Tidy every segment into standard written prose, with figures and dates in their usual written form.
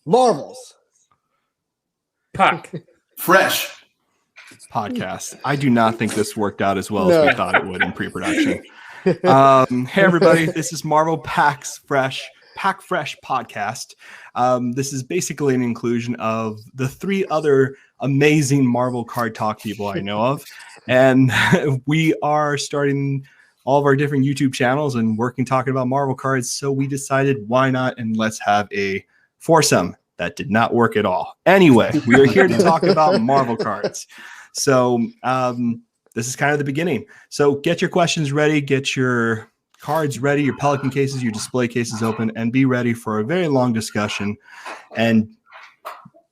Marvels. Pack. Fresh. Podcast. I do not think this worked out as well as we thought it would in pre-production. Hey everybody, this is Marvel Pack Fresh podcast. This is basically an inclusion of the 3 other amazing Marvel card talk people I know of, and we are starting all of our different YouTube channels and talking about Marvel cards. So we decided, why not, and let's have a foursome. That did not work at all. Anyway, we are here to talk about Marvel cards. So this is kind of the beginning. So get your questions ready, get your cards ready, your Pelican cases, your display cases open, and be ready for a very long discussion and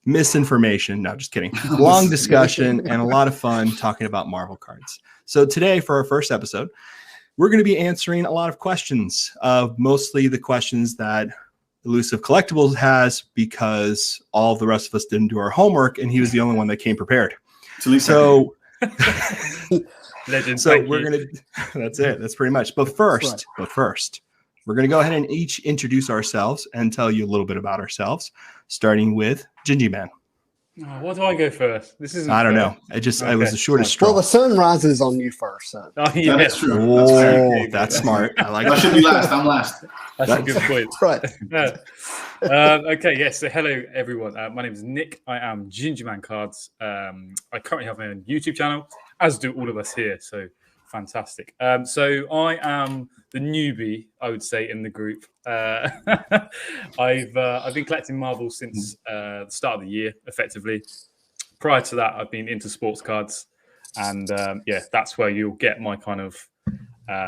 misinformation. No, just kidding. Long discussion and a lot of fun talking about Marvel cards. So today, for our first episode, we're going to be answering a lot of questions, mostly the questions that ElusiveCollectables has, because all of the rest of us didn't do our homework, and he was the only one that came prepared. So Legend, so we're going to, that's it. That's pretty much. But first, we're going to go ahead and each introduce ourselves and tell you a little bit about ourselves, starting with Gingieman. Oh, what do I go first? This isn't. I don't know. I was the shortest straw. Well, the sun rises on you first. So. Oh, yeah, that's true. Oh, that's smart. I like I should be last. I'm last. That's a good point. Right. Okay, yes. So hello, everyone. My name is Nick. I am Gingieman Cards. I currently have my own YouTube channel, as do all of us here. So fantastic. So I am the newbie, I would say, in the group. I've been collecting Marvel since the start of the year, effectively. Prior to that, I've been into sports cards, and that's where you'll get my kind of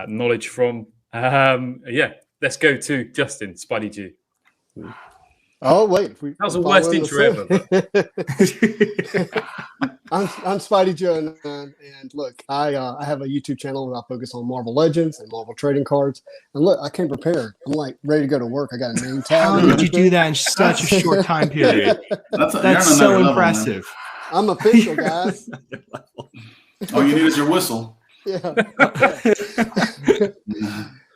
knowledge from. Let's go to Justin, Spidey G. Oh wait, that was the worst intro ever. I'm Spidey Joe, and look, I have a YouTube channel where I focus on Marvel Legends and Marvel trading cards. And look, I came prepared. I'm like ready to go to work. I got a name tag. How did you do that in such a short time period? That's so impressive. I'm official, guys. All you need is your whistle. Yeah.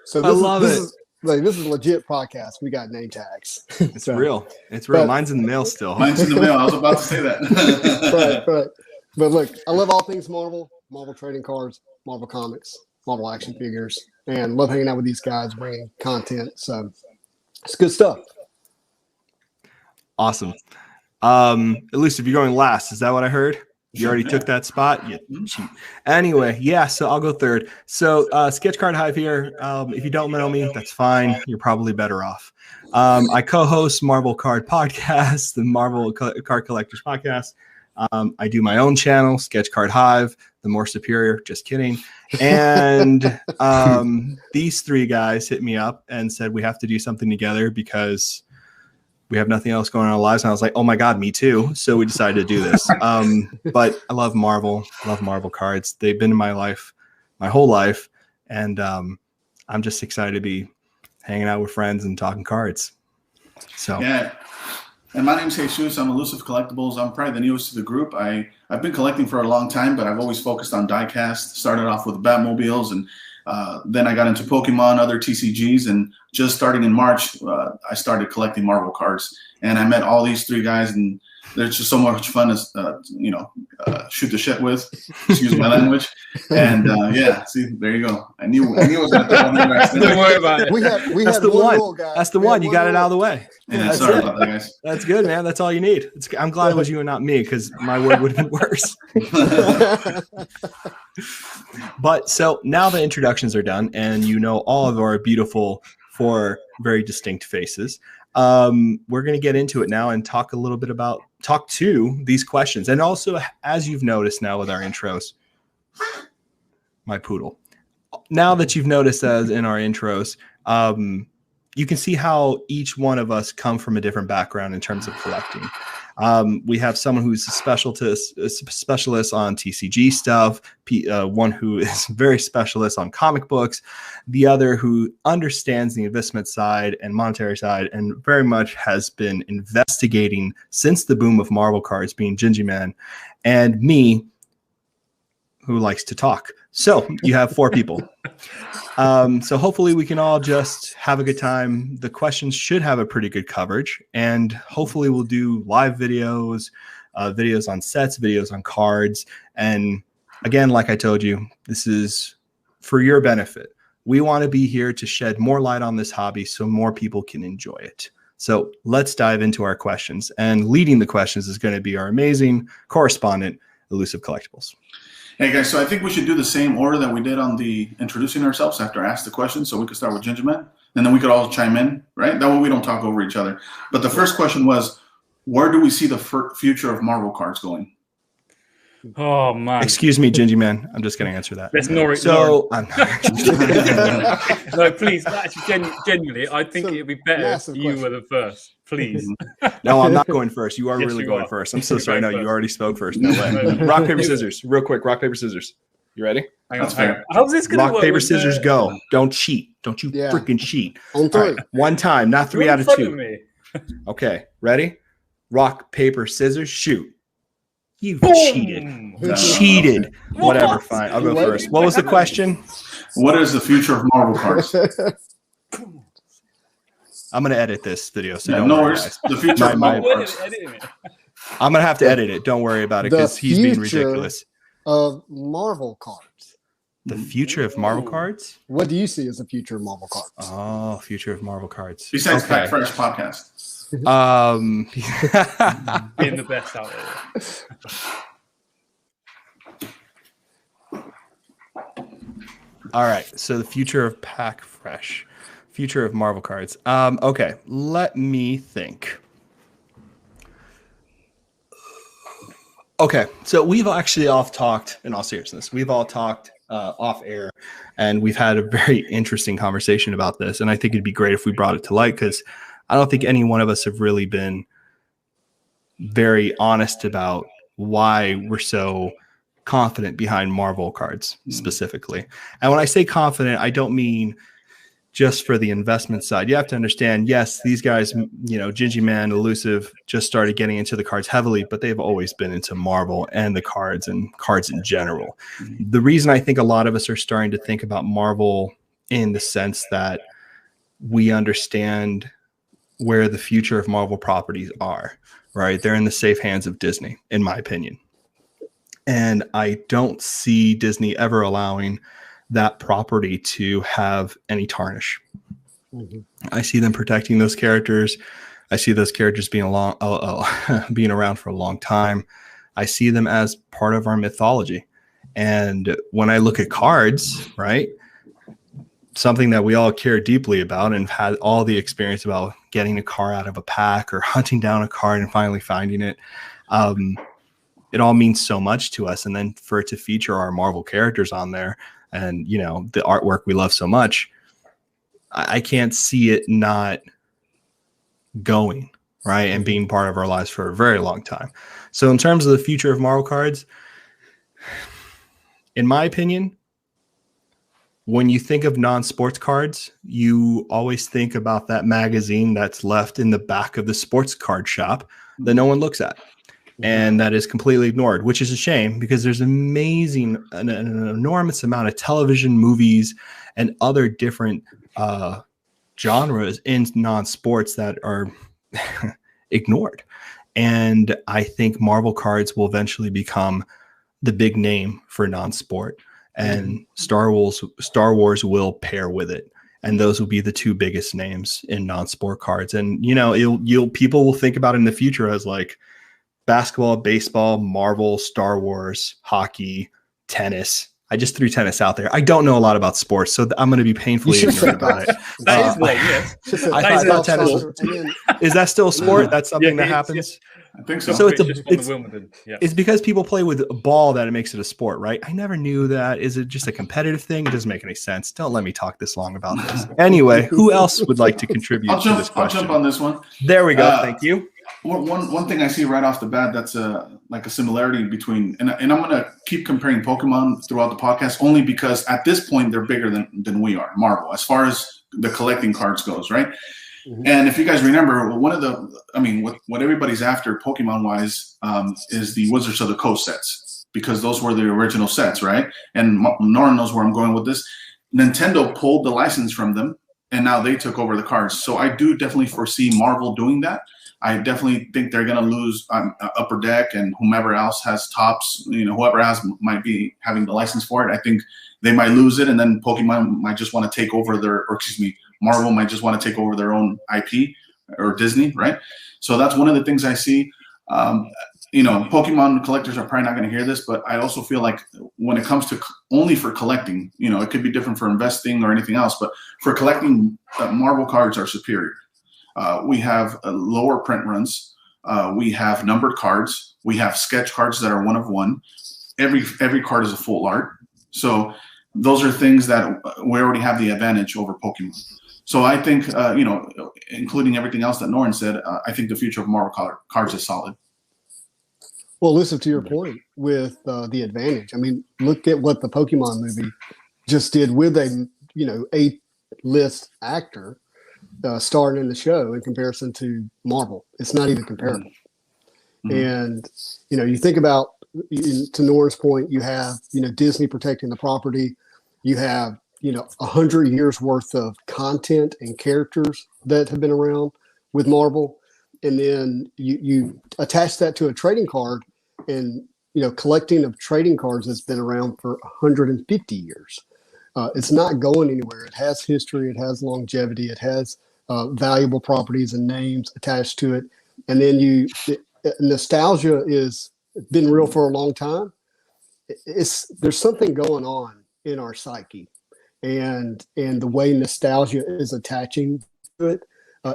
So I love it. This is a legit podcast. We got name tags. It's real. It's real. Mine's in the mail still. Mine's in the mail. I was about to say that. Right. But look, I love all things Marvel, Marvel trading cards, Marvel comics, Marvel action figures, and love hanging out with these guys, bringing content. So it's good stuff. Awesome. Elusive, you're going last. Is that what I heard? You already took that spot? Yeah. Anyway, so I'll go third. So Sketchcardhive here. If you don't know me, that's fine. You're probably better off. I co-host Marvel Card Podcast, the Marvel Card Collectors Podcast. I do my own channel, Sketchcardhive, the more superior. Just kidding. And these 3 guys hit me up and said we have to do something together because we have nothing else going on in our lives. And I was like, oh my God, me too. So we decided to do this. But I love Marvel cards. They've been in my life, my whole life. And I'm just excited to be hanging out with friends and talking cards. So yeah. And my name's Jesus. I'm ElusiveCollectables. I'm probably the newest to the group. I've been collecting for a long time, but I've always focused on diecast. Started off with Batmobiles, and then I got into Pokemon, other TCGs, and just starting in March, I started collecting Marvel cards. And I met all these 3 guys, and they're just so much fun to shoot the shit with. Excuse my language. And see, there you go. I knew it was going to come on. Don't worry about it. That's the one. Rule, That's the one. You got it out of the way. Yeah, sorry about that, guys. That's good, man. That's all you need. I'm glad it was you and not me, because my word would have been worse. But so now the introductions are done, and you know all of our beautiful 4 very distinct faces. We're going to get into it now and talk to these questions. And also, as you've noticed now with our intros, my poodle. Now that you've noticed as in our intros, you can see how each one of us come from a different background in terms of collecting. We have someone who's a specialist on TCG stuff, one who is very specialist on comic books, the other who understands the investment side and monetary side and very much has been investigating since the boom of Marvel cards, being Gingieman, and me, who likes to talk. So you have 4 people. So hopefully we can all just have a good time. The questions should have a pretty good coverage, and hopefully we'll do live videos, videos on sets, videos on cards. And again, like I told you, this is for your benefit. We want to be here to shed more light on this hobby so more people can enjoy it. So let's dive into our questions. And leading the questions is going to be our amazing correspondent, Elusive Collectables. Hey guys, so I think we should do the same order that we did on the introducing ourselves after I asked the question. So we could start with Gingieman, and then we could all chime in, right? That way we don't talk over each other. But the first question was, where do we see the future of Marvel cards going? Oh man! Excuse me, Gingieman. I'm just going to answer that. Let's ignore it. So, No, please. Actually, genuinely, I think it'd be better if you were the first. Please. No, I'm not going first. You are Yes, really you going are. first. I'm so sorry. No, you already spoke first. No way. Rock, paper, scissors. Real quick. Rock, paper, scissors. You ready? Hang on. How's this going to work? Rock, paper, scissors, go. Don't cheat. Don't you freaking cheat. On 3. Right, one time, not 3 out of 2. Okay, ready? Rock, paper, scissors, shoot. You cheated. You cheated. Whatever, fine. I'll go first. What was the question? What is the future of Marvel cards? I'm going to edit this video, so don't no worry, worries. guys. The future of Marvel cards. I'm going to have to edit it. Don't worry about it, because he's being ridiculous. Of Marvel cards. The future of Marvel cards? What do you see as the future of Marvel cards? Oh, future of Marvel cards. Besides Pack Fresh podcast. Being the best out there. All right. So the future of Pack Fresh, future of Marvel cards. Okay. Let me think. Okay. So we've actually talked, in all seriousness, we've all talked off air, and we've had a very interesting conversation about this. And I think it'd be great if we brought it to light, because I don't think any one of us have really been very honest about why we're so confident behind Marvel cards specifically. And when I say confident, I don't mean just for the investment side. You have to understand, yes, these guys, Gingieman, Elusive just started getting into the cards heavily, but they've always been into Marvel and the cards and cards in general. The reason I think a lot of us are starting to think about Marvel in the sense that we understand where the future of Marvel properties are, right? They're in the safe hands of Disney, in my opinion. And I don't see Disney ever allowing that property to have any tarnish. I see them protecting those characters. I see those characters being being around for a long time. I see them as part of our mythology. And when I look at cards, right, something that we all care deeply about and had all the experience about getting a card out of a pack or hunting down a card and finally finding it. It all means so much to us. And then for it to feature our Marvel characters on there and, the artwork we love so much, I can't see it not going, right, and being part of our lives for a very long time. So in terms of the future of Marvel cards, in my opinion, when you think of non-sports cards, you always think about that magazine that's left in the back of the sports card shop that no one looks at. And that is completely ignored, which is a shame, because there's an enormous amount of television, movies, and other different genres in non-sports that are ignored. And I think Marvel cards will eventually become the big name for non-sport. And Star Wars will pair with it, and those will be the 2 biggest names in non-sport cards. And people will think about it in the future as like basketball, baseball, Marvel, Star Wars, hockey, tennis. I just threw tennis out there. I don't know a lot about sports, so I'm going to be painfully ignorant about it. That is one, yes. I thought tennis. Is that still a sport? That's something that happens? I think so. So it's because people play with a ball that it makes it a sport, right? I never knew that. Is it just a competitive thing? It doesn't make any sense. Don't let me talk this long about this. Anyway, who else would like to contribute to this question? I'll jump on this one. There we go. Thank you. One thing I see right off the bat that's like a similarity between, and I'm going to keep comparing Pokemon throughout the podcast only because at this point they're bigger than we are, Marvel, as far as the collecting cards goes, right? Mm-hmm. And if you guys remember, what everybody's after Pokemon-wise is the Wizards of the Coast sets. because those were the original sets, right? And Nora knows where I'm going with this. Nintendo pulled the license from them, and now they took over the cards. So I do definitely foresee Marvel doing that. I definitely think they're going to lose Upper Deck and whomever else has Tops, whoever might be having the license for it. I think they might lose it, and then Pokemon might just want to take over Marvel might just want to take over their own IP, or Disney, right? So that's one of the things I see. Pokemon collectors are probably not going to hear this, but I also feel like when it comes to only for collecting, it could be different for investing or anything else, but for collecting, Marvel cards are superior. We have lower print runs. We have numbered cards. We have sketch cards that are 1 of 1. Every card is a full art. So those are things that we already have the advantage over Pokemon. So I think, including everything else that Norin said, I think the future of Marvel cards is solid. Well, listen to your point with the advantage. I mean, look at what the Pokemon movie just did with a A-list actor starring in the show in comparison to Marvel. It's not even comparable. Mm-hmm. And you think about, to Nora's point, you have Disney protecting the property. You have 100 years worth of content and characters that have been around with Marvel. And then you attach that to a trading card, and collecting of trading cards has been around for 150 years. It's not going anywhere. It has history. It has longevity. It has valuable properties and names attached to it. And then nostalgia is been real for a long time. There's something going on in our psyche, and the way nostalgia is attaching to it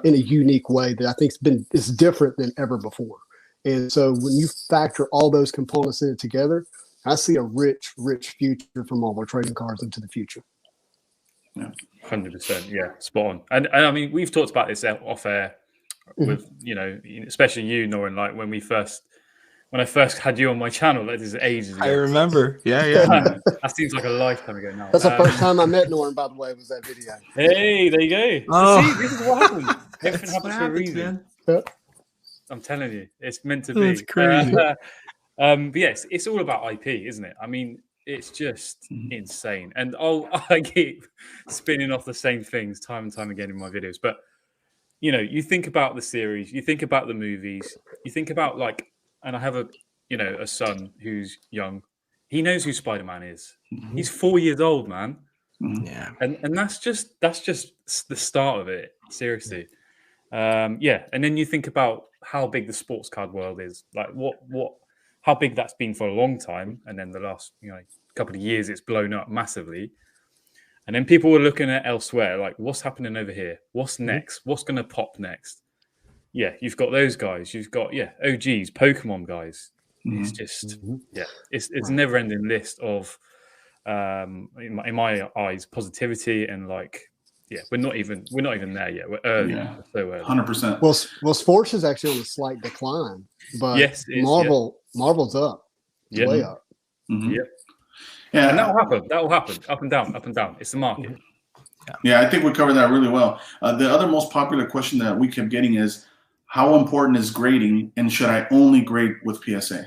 in a unique way that I think is different than ever before. And so when you factor all those components in together, I see a rich, rich future for Marvel trading cards into the future. Yeah, 100%. Yeah, spot on. And I mean, we've talked about this off air with especially you, Norin. Like when I first had you on my channel, that is ages ago. I remember. Yeah. That seems like a lifetime ago now. That's the first time I met Norin, by the way, was that video. Hey, there you go. Oh. See, this is what happens. Everything happens for a reason. Yep. I'm telling you, it's meant to be. It's crazy. But yes, it's all about IP, isn't it? I mean, it's just insane. And I keep spinning off the same things time and time again in my videos. But, you think about the series, you think about the movies, you think about and I have a son who's young. He knows who Spider-Man is. Mm-hmm. He's 4 years old, man. Mm-hmm. Yeah. And that's just the start of it. Seriously. And then you think about how big the sports card world is, like how big that's been for a long time, and then the last couple of years it's blown up massively, and then people were looking at elsewhere, like what's happening over here, what's next, what's going to pop next. You've got those guys, you've got OGs, Pokemon guys. It's just it's a never ending list of in my eyes positivity, and we're not even there yet. We're early. Yeah. So early. 100%. Well, sports is actually on a slight decline, but Marvel's up. It's way up. Mm-hmm. Yep. Yeah, and that will happen. Up and down. It's the market. Yeah, I think we covered that really well. The other most popular question that we kept getting is, how important is grading, and should I only grade with PSA?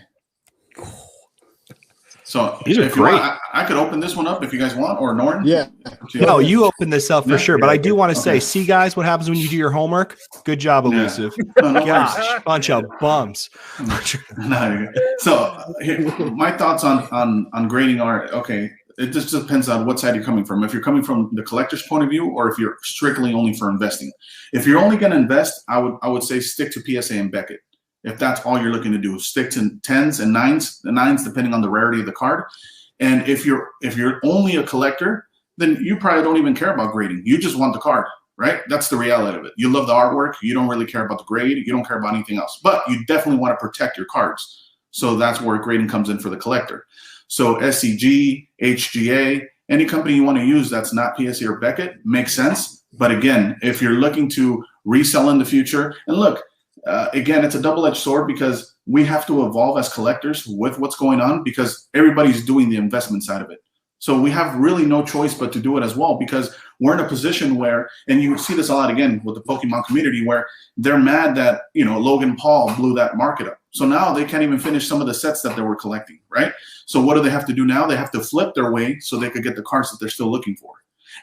So these are great. I could open this one up if you guys want, or Norton. Yeah. No, you open this up for sure. But I do want to say, see, guys, what happens when you do your homework? Good job, Elusive. Gosh, bunch of bums. So my thoughts on grading are, okay, it just depends on what side you're coming from. If you're coming from the collector's point of view, or if you're strictly only for investing. If you're only going to invest, I would say stick to PSA and Beckett. If that's all you're looking to do, stick to 10s and 9s, the 9s depending on the rarity of the card. And if you're only a collector, then you probably don't even care about grading. You just want the card, right? That's the reality of it. You love the artwork. You don't really care about the grade. You don't care about anything else. But you definitely want to protect your cards. So that's where grading comes in for the collector. So SCG, HGA, any company you want to use that's not PSA or Beckett makes sense. But again, if you're looking to resell in the future, and look, again, it's a double-edged sword, because we have to evolve as collectors with what's going on, because everybody's doing the investment side of it. So we have really no choice but to do it as well, because we're in a position where, and you see this a lot again with the Pokemon community, where they're mad that Logan Paul blew that market up. So now they can't even finish some of the sets that they were collecting, right? So what do they have to do now? They have to flip their way so they could get the cards that they're still looking for.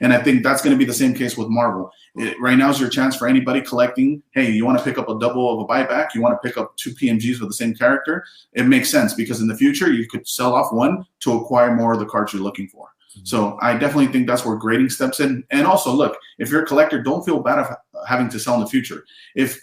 And I think that's going to be the same case with Marvel. Right now is your chance for anybody collecting. Hey, you want to pick up a double of a buyback? You want to pick up 2 PMGs with the same character? It makes sense because in the future, you could sell off one to acquire more of the cards you're looking for. So I definitely think that's where grading steps in. And also, look, if you're a collector, don't feel bad of having to sell in the future. If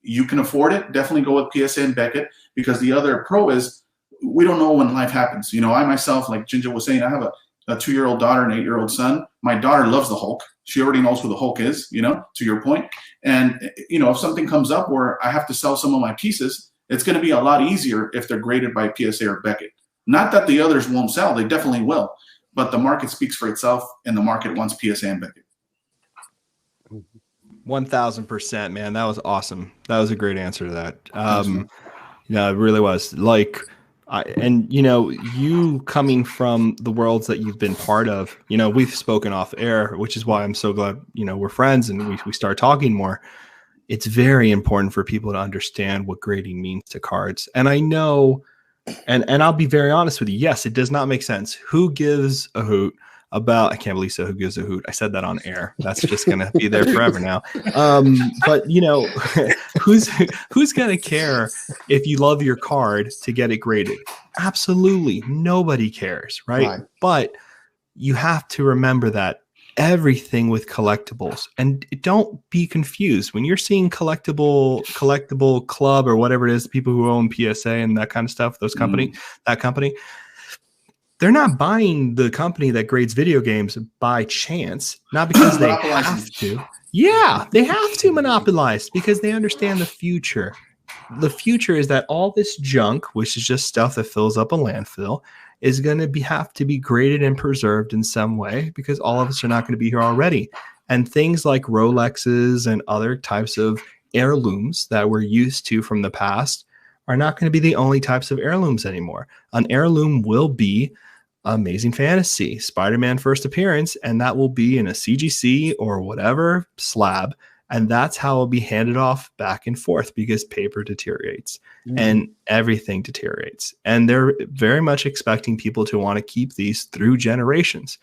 you can afford it, definitely go with PSA and Beckett, because the other pro is we don't know when life happens. You know, I myself, like Ginger was saying, I have a 2-year-old daughter and 8-year-old son. My daughter loves the Hulk. She already knows who the Hulk is, you know, to your point. And, you know, if something comes up where I have to sell some of my pieces, it's going to be a lot easier if they're graded by PSA or Beckett. Not that the others won't sell. They definitely will. But the market speaks for itself, and the market wants PSA and Beckett. 1000%, man. That was awesome. That was a great answer to that. Yeah, it really was. Like, and you know, you coming from the worlds that you've been part of, you know, we've spoken off air, which is why I'm so glad, you know, we're friends and we start talking more. It's very important for people to understand what grading means to cards. And I know, and I'll be very honest with you. Yes, it does not make sense. Who gives a hoot about, I can't believe so, who gives a hoot? I said that on air. That's just going to be there forever now. But you know, who's going to care if you love your card to get it graded? Absolutely. Nobody cares. Right. But you have to remember that everything with collectibles, and don't be confused when you're seeing collectible club or whatever it is, people who own PSA and that kind of stuff, those company, that company, they're not buying the company that grades video games by chance, not because they have to. Yeah, they have to monopolize because they understand the future. The future is that all this junk, which is just stuff that fills up a landfill, is going to have to be graded and preserved in some way because all of us are not going to be here already. And things like Rolexes and other types of heirlooms that we're used to from the past are not going to be the only types of heirlooms anymore. An heirloom will be Amazing Fantasy, Spider-Man First Appearance, and that will be in a CGC or whatever slab. And that's how it'll be handed off back and forth because paper deteriorates and everything deteriorates. And they're very much expecting people to want to keep these through generations.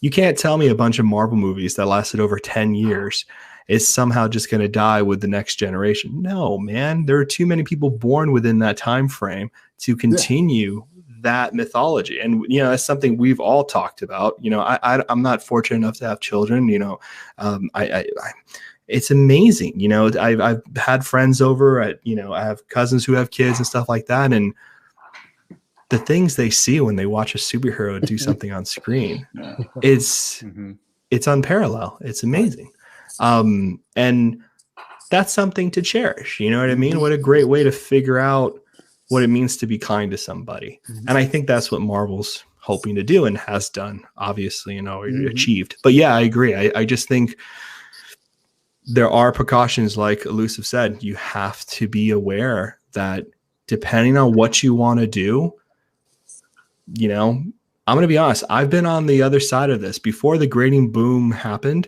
You can't tell me a bunch of Marvel movies that lasted over 10 years is somehow just going to die with the next generation. No, man, there are too many people born within that time frame to continue that mythology. And, you know, that's something we've all talked about. You know, I'm not fortunate enough to have children, you know, it's amazing. You know, I've had friends over at, you know, I have cousins who have kids and stuff like that. And the things they see when they watch a superhero do something on screen, it's unparalleled. It's amazing. And that's something to cherish. You know what I mean? What a great way to figure out what it means to be kind to somebody. And I think that's what Marvel's hoping to do and has done, obviously, you know, achieved. But yeah, I agree. I just think there are precautions, like Elusive said. You have to be aware that depending on what you want to do, you know, I'm going to be honest. I've been on the other side of this. Before the grading boom happened,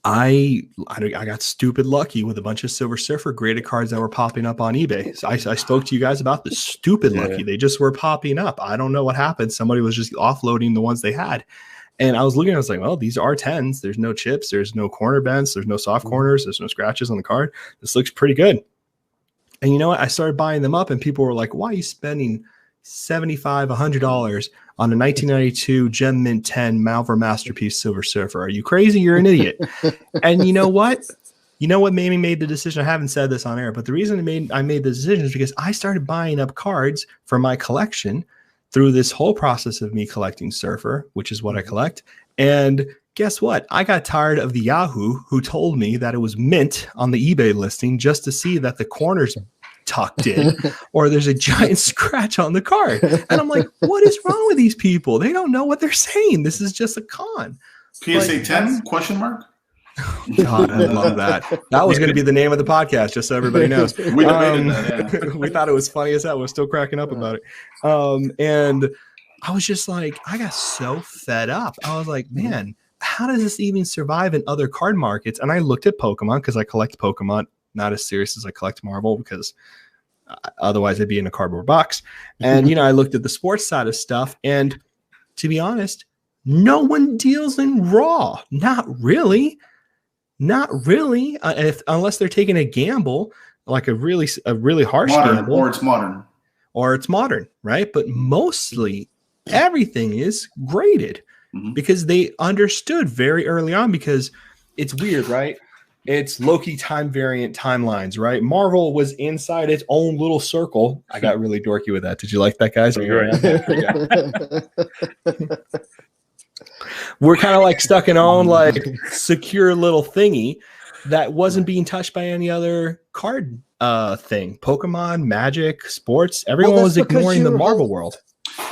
I got stupid lucky with a bunch of Silver Surfer graded cards that were popping up on eBay. So I spoke to you guys about the stupid lucky. They just were popping up. I don't know what happened. Somebody was just offloading the ones they had. And I was looking, I was like, well, these are 10s. There's no chips. There's no corner bends. There's no soft corners. There's no scratches on the card. This looks pretty good. And you know what? I started buying them up and people were like, why are you spending $75, $100 on a 1992 Gem Mint 10 Malver Masterpiece Silver Surfer? Are you crazy? You're an idiot. And you know what? You know what made me make the decision? I haven't said this on air, but the reason I made the decision is because I started buying up cards for my collection through this whole process of me collecting Surfer, which is what I collect. And guess what? I got tired of the Yahoo who told me that it was mint on the eBay listing just to see that the corners tucked in or there's a giant scratch on the card. And I'm like, what is wrong with these people? They don't know what they're saying. This is just a con. PSA 10 question mark? God, I love that. That was going to be the name of the podcast, just so everybody knows. We debated that, we thought it was funny as hell. We're still cracking up about it. And I was just like, I got so fed up. I was like, man, how does this even survive in other card markets? And I looked at Pokemon because I collect Pokemon, not as serious as I collect Marvel because Otherwise, I'd be in a cardboard box. And, you know, I looked at the sports side of stuff. And to be honest, no one deals in raw. Not really. Not really. Unless they're taking a gamble, like a really harsh gamble. Or it's modern. Or it's modern, right? But mostly everything is graded because they understood very early on, because it's weird, right? It's Loki time variant timelines, right? Marvel was inside its own little circle. I got really dorky with that. Did you like that, guys? We're kind of like stuck in our own like secure little thingy that wasn't being touched by any other card thing. Pokemon, Magic, sports, everyone was ignoring the Marvel world.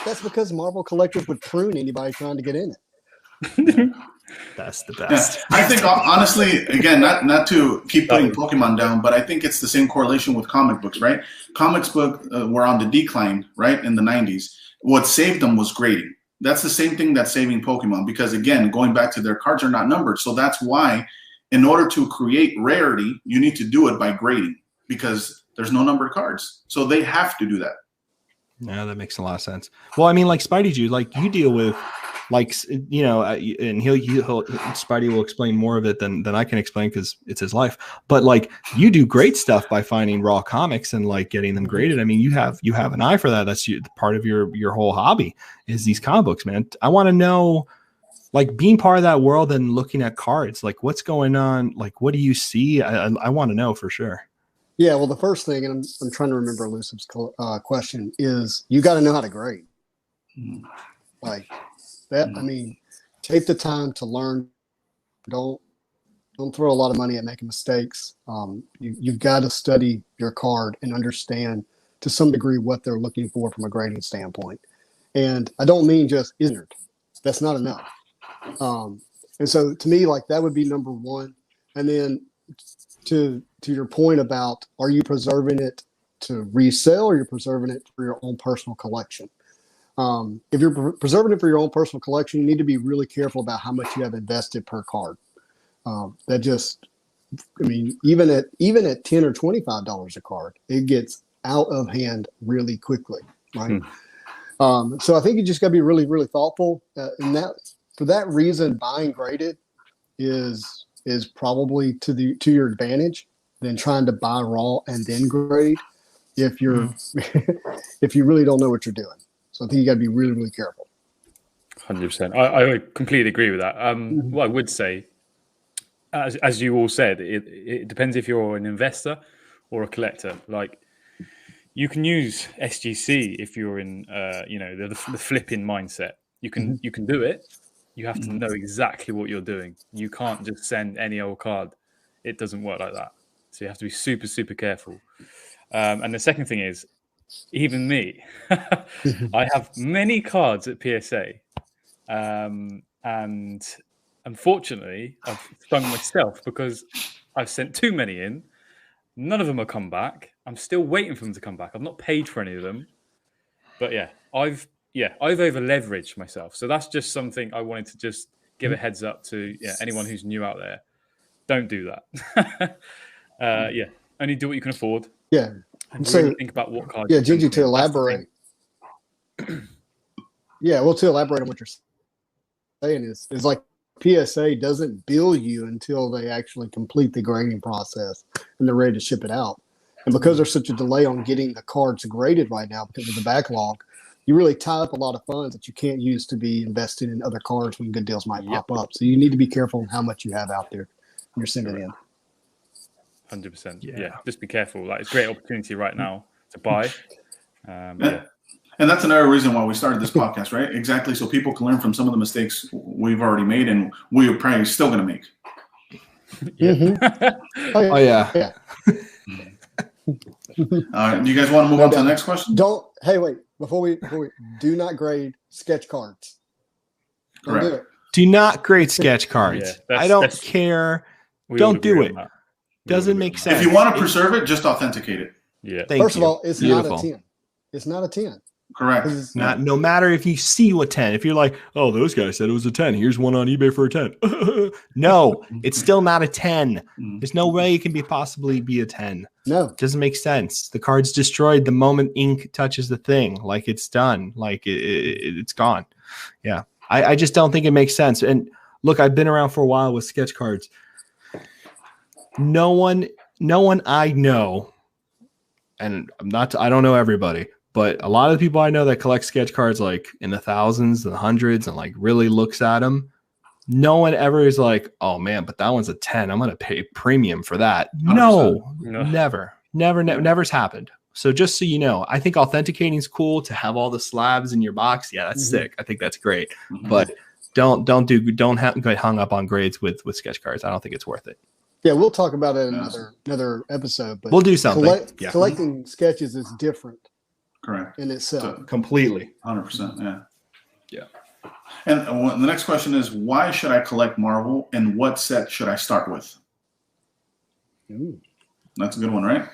That's because Marvel collectors would prune anybody trying to get in it. That's the best. Yeah. I think honestly, again, not to keep putting Pokemon down, but I think it's the same correlation with comic books, right? Comics book were on the decline, right, in the 90s. What saved them was grading. That's the same thing that's saving Pokemon, because again, going back to their cards are not numbered. So that's why, in order to create rarity, you need to do it by grading, because there's no numbered cards. So they have to do that. Yeah, that makes a lot of sense. Well, I mean, like Spidey Jude, like you deal with, like, you know, and he'll Spidey will explain more of it than I can explain because it's his life. But like, you do great stuff by finding raw comics and like getting them graded. I mean, you have an eye for that. That's part of your whole hobby is these comic books, man. I want to know, like, being part of that world and looking at cards, like what's going on, like what do you see? I want to know for sure. Yeah, well, the first thing, and I'm trying to remember Elusive's question, is you got to know how to grade. Like that, I mean, take the time to learn. Don't throw a lot of money at making mistakes. You've got to study your card and understand to some degree what they're looking for from a grading standpoint. And I don't mean just isn't. That's not enough. And so to me, like that would be number one. And then to your point about, are you preserving it to resell or you're preserving it for your own personal collection? If you're preserving it for your own personal collection, you need to be really careful about how much you have invested per card. That just, I mean, even at $10 or $25 a card, it gets out of hand really quickly, right? So I think you just got to be really, really thoughtful. And that, for that reason, buying graded is probably to your advantage than trying to buy raw and then grade if you're if you really don't know what you're doing. So I think you got to be really, really careful. 100%. I completely agree with that. What I would say, as you all said, it depends if you're an investor or a collector. Like, you can use SGC if you're in, the flipping mindset. You can do it. You have to know exactly what you're doing. You can't just send any old card. It doesn't work like that. So you have to be super, super careful. And the second thing is, even me, I have many cards at PSA. And unfortunately, I've stung myself because I've sent too many in. None of them have come back. I'm still waiting for them to come back. I've not paid for any of them. But I've over leveraged myself. So that's just something I wanted to just give a heads up to anyone who's new out there. Don't do that. Only do what you can afford. Yeah. And so really think about what cards. Yeah, Gigi, to elaborate. To elaborate on what you're saying is like PSA doesn't bill you until they actually complete the grading process and they're ready to ship it out. And because there's such a delay on getting the cards graded right now because of the backlog, you really tie up a lot of funds that you can't use to be invested in other cards when good deals might pop up. So you need to be careful on how much you have out there when you're sending in. 100%. Yeah, just be careful. Like, it's a great opportunity right now to buy. And that's another reason why we started this podcast, right? Exactly, so people can learn from some of the mistakes we've already made and we're probably still going to make. Oh yeah. Do you guys want to move on to the next question? Wait. Before we do not grade sketch cards. Don't do it. Do not grade sketch cards. I don't care. Don't do it. Doesn't make sense. If you want to preserve it, just authenticate it. Yeah. First of all, it's not a 10. It's not a 10. Correct. No matter if you see a 10, if you're like, oh, those guys said it was a 10. Here's one on eBay for a 10. No, it's still not a 10. There's no way it can possibly be a 10. No, it doesn't make sense. The card's destroyed the moment ink touches the thing. Like it's done. Like it's gone. Yeah. I just don't think it makes sense. And look, I've been around for a while with sketch cards. No one I know, and I don't know everybody, but a lot of the people I know that collect sketch cards like in the thousands and the hundreds and like really looks at them, no one ever is like, oh man, but that one's a 10. I'm going to pay premium for that. No, never's happened. So just so you know, I think authenticating is cool to have all the slabs in your box. Yeah, that's sick. I think that's great. But don't get hung up on grades with sketch cards. I don't think it's worth it. Yeah, we'll talk about it in another episode. But we'll do something. Collecting sketches is different. Correct. In itself. Completely. 100%. Yeah. And the next question is, why should I collect Marvel and what set should I start with? Ooh. That's a good one, right?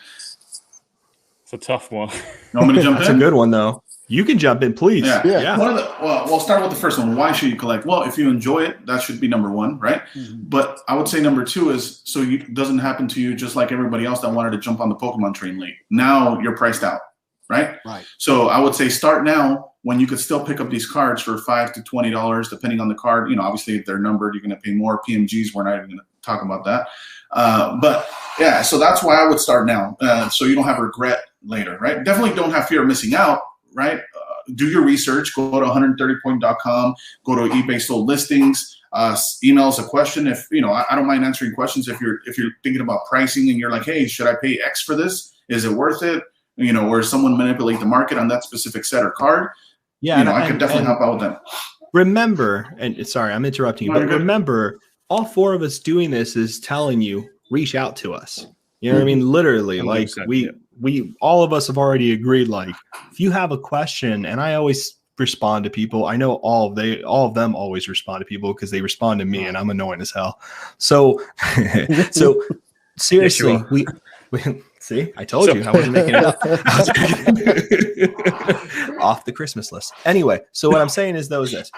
It's a tough one. You want me to jump in? That's a good one, though. You can jump in, please. Yeah. We'll start with the first one. Why should you collect? Well, if you enjoy it, that should be number one, right? But I would say number two is so it doesn't happen to you just like everybody else that wanted to jump on the Pokemon train late. Now you're priced out. Right. So I would say start now when you could still pick up these cards for $5 to $20, depending on the card. You know, obviously if they're numbered, you're going to pay more. PMGs, we're not even going to talk about that. But yeah, so that's why I would start now. So you don't have regret later, right? Definitely don't have fear of missing out, right? Do your research. Go to 130point.com. Go to eBay sold listings. Email us a question. If you know, I don't mind answering questions. If you're thinking about pricing and you're like, hey, should I pay X for this? Is it worth it? You know, or someone manipulate the market on that specific set or card. Yeah, you know, I could definitely help out with that. Remember, and sorry, I'm interrupting you, but remember, all four of us doing this is telling you, reach out to us. You know what I mean? Literally, like we all of us have already agreed. Like, if you have a question, and I always respond to people. I know all of them always respond to people because they respond to me, and I'm annoying as hell. So, seriously, we see, I told you I wasn't making it up. Off the Christmas list. Anyway, so what I'm saying is this.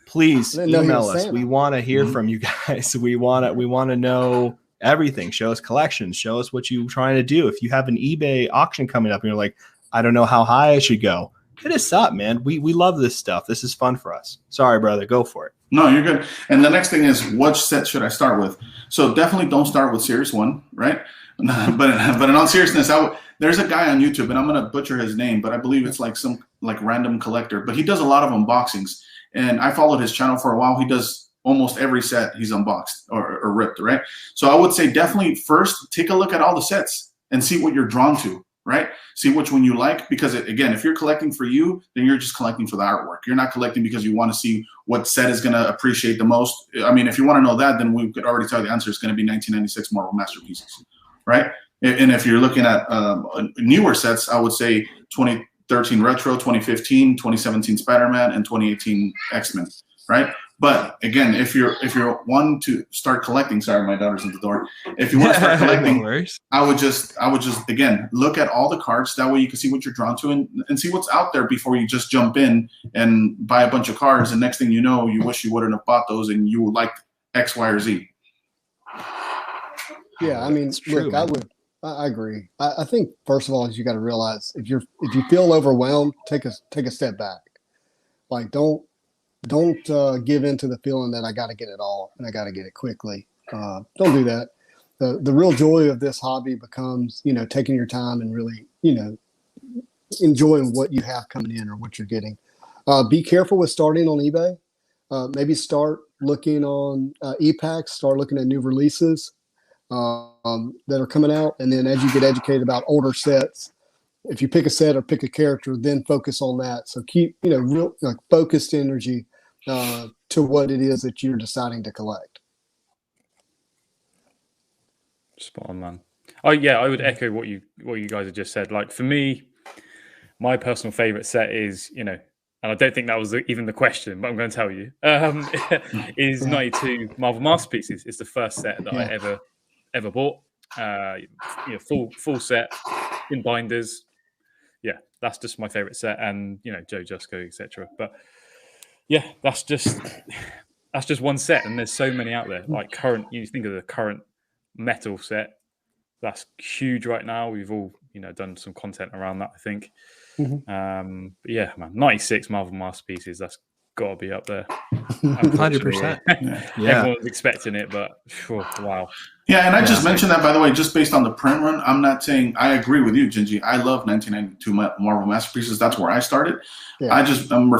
Please email us. We want to hear from you guys. We want to know everything. Show us collections. Show us what you're trying to do. If you have an eBay auction coming up and you're like, I don't know how high I should go, hit us up, man. We love this stuff. This is fun for us. Sorry, brother. Go for it. No, you're good. And the next thing is, what set should I start with? So definitely don't start with Series 1, right? But in all seriousness, there's a guy on YouTube, and I'm going to butcher his name, but I believe it's like some random collector. But he does a lot of unboxings, and I followed his channel for a while. He does almost every set he's unboxed or ripped, right? So I would say definitely first take a look at all the sets and see what you're drawn to, right? See which one you like, because again, if you're collecting for you, then you're just collecting for the artwork. You're not collecting because you want to see what set is going to appreciate the most. I mean, if you want to know that, then we could already tell you the answer is going to be 1996 Marvel Masterpieces, right? And if you're looking at newer sets, I would say 2013 Retro, 2015, 2017 Spider-Man, and 2018 X-Men, right? But again, if you're one to start collecting, sorry, my daughter's at the door. If you want to start collecting, I would just again look at all the cards. That way you can see what you're drawn to and see what's out there before you just jump in and buy a bunch of cards. And next thing you know, you wish you wouldn't have bought those and you would like X, Y, or Z. Yeah, I mean, look, I agree. I think first of all is you got to realize if you feel overwhelmed, take a step back. Like don't give in to the feeling that I got to get it all and I got to get it quickly. Don't do that. The real joy of this hobby becomes, taking your time and really, enjoying what you have coming in or what you're getting. Be careful with starting on eBay. Maybe start looking on ePacks, start looking at new releases that are coming out. And then as you get educated about older sets, if you pick a set or pick a character, then focus on that. So keep, real focused energy to what it is that you're deciding to collect. Spot on, man. Oh yeah, I would echo what you guys have just said. Like for me, my personal favorite set is, and I don't think that was even the question, but I'm going to tell you, is 92 Marvel Masterpieces. It's the first set that I ever bought. Full set in binders. yeah, that's just my favorite set, and Joe Jusko, etc. But yeah, that's just one set, and there's so many out there. Like you think of the current metal set, that's huge right now. We've all done some content around that, I think. But yeah, man, 96 Marvel masterpieces, that's got to be up there. 100%. Yeah. Everyone's expecting it, but wow. Yeah, and I just mentioned that, by the way, just based on the print run. I'm not saying I agree with you, Gingy. I love 1992 Marvel masterpieces. That's where I started. Yeah. I'm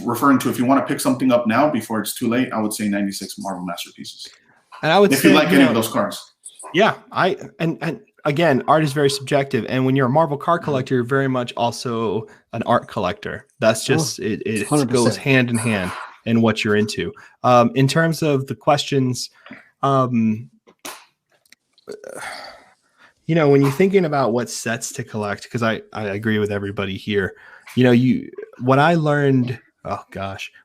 referring to, if you want to pick something up now before it's too late, I would say 96 Marvel masterpieces. And I would say, if you like any of those cards. Yeah, and again, art is very subjective, and when you're a Marvel card collector, you're very much also an art collector. That's just it goes hand in hand in what you're into. In terms of the questions, when you're thinking about what sets to collect, because I agree with everybody here. What I learned,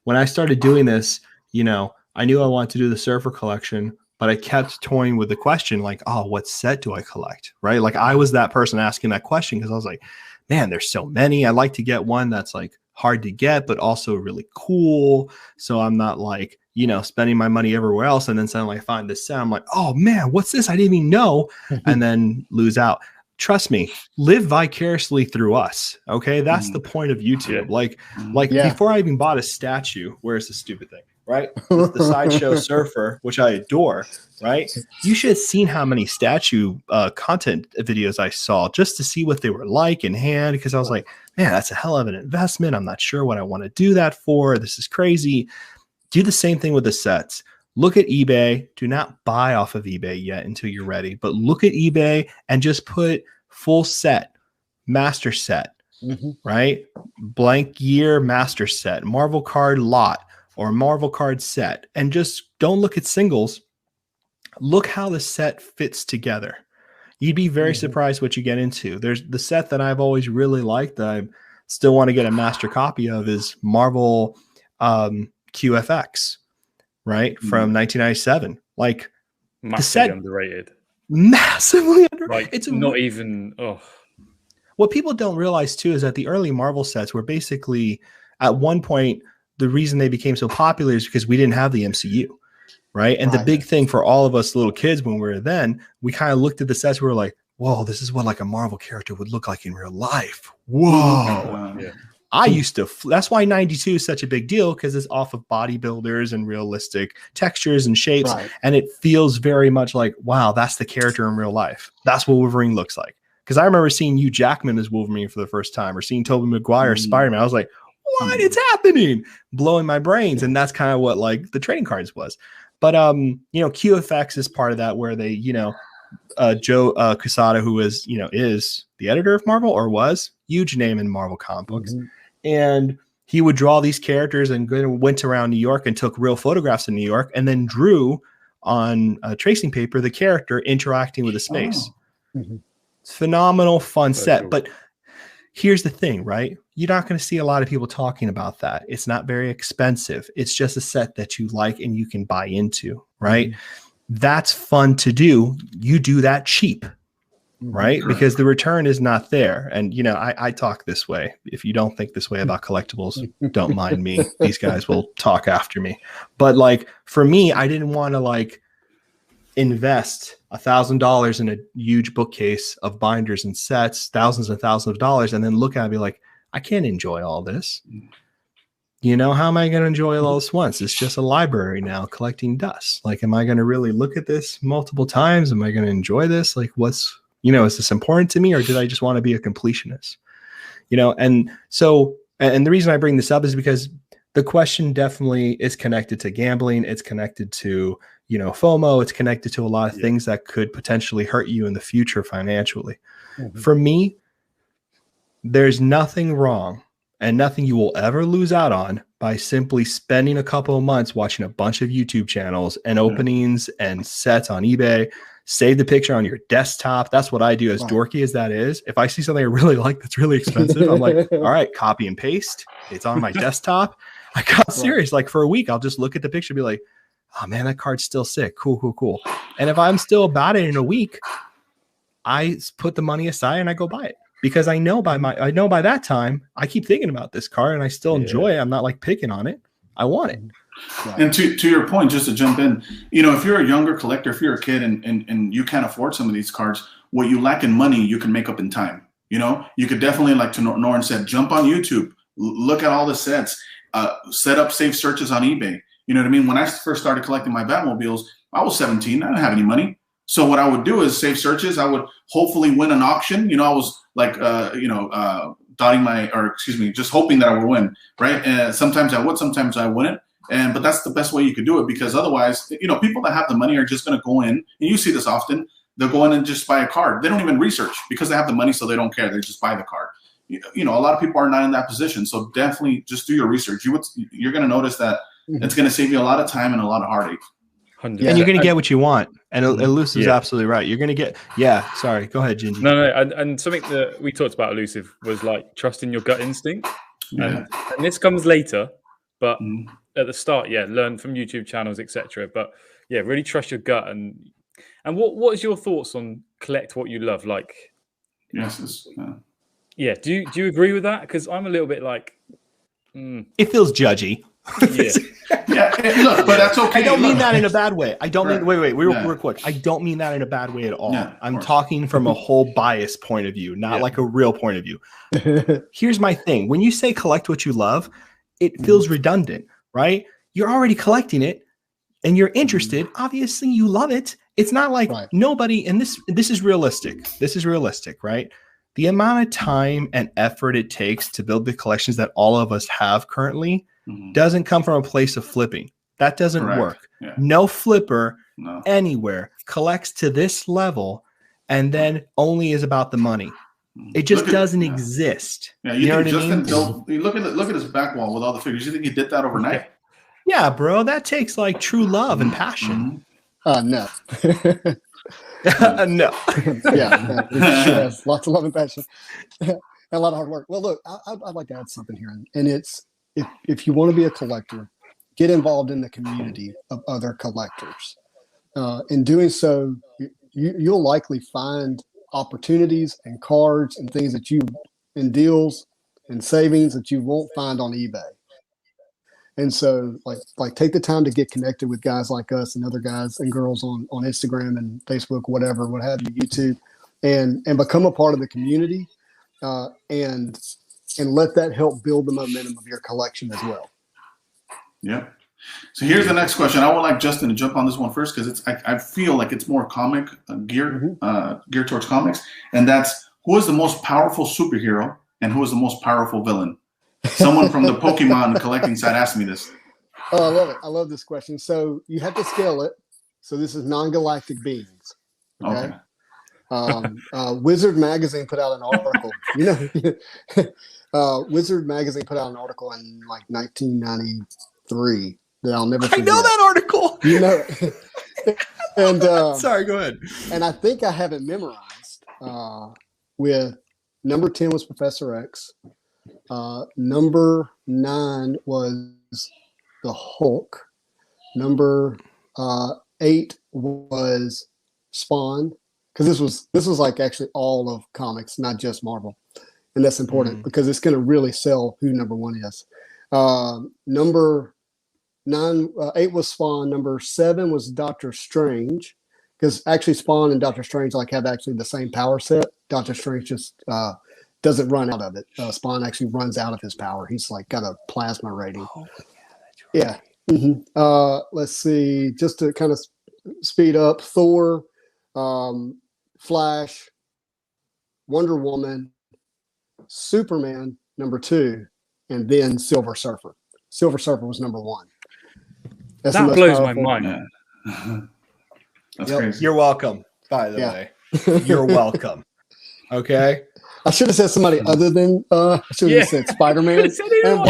when I started doing this, I knew I wanted to do the Surfer collection, but I kept toying with the question, like, oh, what set do I collect? Right? Like, I was that person asking that question because I was like, man, there's so many. I like to get one that's like hard to get, but also really cool. So I'm not like, spending my money everywhere else. And then suddenly I find this set. I'm like, oh man, what's this? I didn't even know. And then lose out. Trust me, live vicariously through us. Okay. That's the point of YouTube. Before I even bought a statue, where's the stupid thing? Right? The Sideshow Surfer, which I adore, right? You should have seen how many statue content videos I saw just to see what they were like in hand, because I was like, man, that's a hell of an investment. I'm not sure what I want to do that for. This is crazy. Do the same thing with the sets. Look at eBay. Do not buy off of eBay yet until you're ready, but look at eBay and just put full set, master set, right? Blank year master set, Marvel card lot, or Marvel card set, and just don't look at singles. Look how the set fits together. You'd be very surprised what you get into. There's the set that I've always really liked that I still want to get a master copy of is Marvel qtvIX, right? From 1997. Like, massively the set, underrated. Massively underrated. Like, it's not even, What people don't realize too is that the early Marvel sets were basically, at one point, the reason they became so popular is because we didn't have the MCU, right? And the big thing for all of us little kids when we were then, we kind of looked at the sets, we were like, whoa, this is what like a Marvel character would look like in real life. Whoa. I used to, that's why 92 is such a big deal, because it's off of bodybuilders and realistic textures and shapes. And it feels very much like, wow, that's the character in real life. That's what Wolverine looks like. Because I remember seeing Hugh Jackman as Wolverine for the first time, or seeing Tobey Maguire as Spider-Man. I was like, what? It's happening, blowing my brains. And that's kind of what like the trading cards was. But qtvIX is part of that, where they, Joe Quesada, who is the editor of Marvel, or was huge name in Marvel comic books, and he would draw these characters and went around New York and took real photographs in New York, and then drew on tracing paper the character interacting with the space. It's phenomenal, fun set. Cool. But here's the thing, right? You're not going to see a lot of people talking about that. It's not very expensive. It's just a set that you like and you can buy into, right? That's fun to do. You do that cheap, right? Because the return is not there. And, I talk this way. If you don't think this way about collectibles, don't mind me. These guys will talk after me. But like, for me, I didn't want to like invest $1,000 in a huge bookcase of binders and sets, thousands and thousands of dollars, and then look at it and be like, I can't enjoy all this. How am I going to enjoy all this once? It's just a library now collecting dust. Like, am I going to really look at this multiple times? Am I going to enjoy this? Like, is this important to me, or did I just want to be a completionist? And so, and the reason I bring this up is because the question definitely is connected to gambling. It's connected to, FOMO. It's connected to a lot of things that could potentially hurt you in the future financially. For me, there's nothing wrong and nothing you will ever lose out on by simply spending a couple of months watching a bunch of YouTube channels and openings and sets on eBay. Save the picture on your desktop. That's what I do, as dorky as that is. If I see something I really like that's really expensive, I'm like, all right, copy and paste. It's on my desktop. I got serious. Like, for a week, I'll just look at the picture and be like, oh man, that card's still sick. Cool. And if I'm still about it in a week, I put the money aside and I go buy it. because I know by that time I keep thinking about this card and I still enjoy it. I'm not like picking on it. I want it. Right. And to your point, just to jump in, if you're a younger collector, if you're a kid and you can't afford some of these cards, what you lack in money, you can make up in time. You could definitely, like to Norrin said, jump on YouTube, look at all the sets, set up safe searches on eBay. You know what I mean? When I first started collecting my Batmobiles, I was 17. I didn't have any money. So what I would do is save searches. I would hopefully win an auction. I was like, just hoping that I would win, right? And sometimes I would, sometimes I wouldn't. But that's the best way you could do it, because otherwise, people that have the money are just going to go in, and you see this often. They'll go in and just buy a card. They don't even research because they have the money, so they don't care. They just buy the card. A lot of people are not in that position. So definitely just do your research. You're going to notice that it's going to save you a lot of time and a lot of heartache. 100%. And you're going to get what you want. And Elusive's absolutely right. You're going to get, sorry, go ahead, Gingy. No. And something that we talked about Elusive was like trusting your gut instinct. And this comes later, but at the start, learn from YouTube channels, etc. But really trust your gut. And what is your thoughts on collect what you love? Like, do you agree with that? Because I'm a little bit like, it feels judgy. Look, but that's okay. I don't mean that in a bad way. I don't mean real quick. I don't mean that in a bad way at all. I'm talking from a whole bias point of view, not like a real point of view. Here's my thing. When you say collect what you love, it feels redundant, right? You're already collecting it and you're interested. Obviously, you love it. It's not like nobody, and this is realistic. This is realistic, right? The amount of time and effort it takes to build the collections that all of us have currently doesn't come from a place of flipping. That doesn't work. Yeah. No flipper anywhere collects to this level and then only is about the money. It just doesn't exist. Yeah, you know what I mean? Look at his back wall with all the figures. You think he did that overnight? Yeah, bro. That takes like true love and passion. No. No. Sure, lots of love and passion and a lot of hard work. Well, look, I'd like to add something here, and it's if you want to be a collector, get involved in the community of other collectors. In doing so, you'll likely find opportunities and cards and things and deals and savings that you won't find on eBay. And so like take the time to get connected with guys like us and other guys and girls on Instagram and Facebook, whatever, what have you, YouTube, and become a part of the community, and let that help build the momentum of your collection as well. Yeah. So here's the next question. I would like Justin to jump on this one first, because I feel like it's more comic geared towards comics, and that's, who is the most powerful superhero and who is the most powerful villain? Someone from the Pokemon collecting side asked me this. Oh, I love it. I love this question. So you have to scale it. So this is non-galactic beings. Okay. Wizard Magazine put out an article. Wizard Magazine put out an article in like 1993 that I'll never forget. I know that article. And sorry, go ahead. And I think I have it memorized. With number 10 was Professor X. Number 9 was the Hulk. Number 8 was Spawn, because this was like actually all of comics, not just Marvel, and that's important because it's going to really sell who number 1 is. Number 8 was Spawn. Number 7 was Doctor Strange, because actually Spawn and Doctor Strange have actually the same power set. Doctor Strange just doesn't run out of it. Spawn actually runs out of his power. He's got a plasma rating. Oh, yeah. Let's see. Just to kind of speed up, Thor, Flash, Wonder Woman, Superman, number 2, and then Silver Surfer. Silver Surfer was number 1. That blows my mind. That's crazy. You're welcome, by the way. You're welcome. Okay. I should have said somebody other than I should have said Spider-Man. You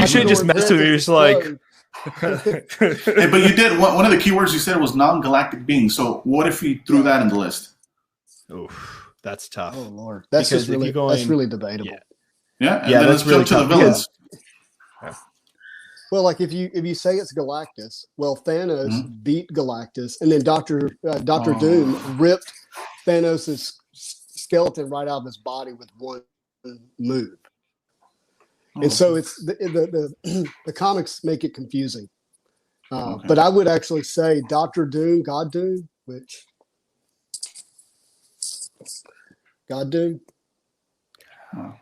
should have just messed with me. It's like hey, but you did one of the keywords you said was non-galactic beings. So what if you threw that in the list? Oof, that's tough. Oh Lord, that's just really that's really debatable. Yeah, then let's jump to the villains. Yeah. Well, like if you say it's Galactus, well, Thanos beat Galactus, and then Doctor Doom ripped Thanos' skeleton right out of his body with one move. Oh, And so it's the comics make it confusing. Okay. But I would actually say Doctor Doom, God Doom, which God Doom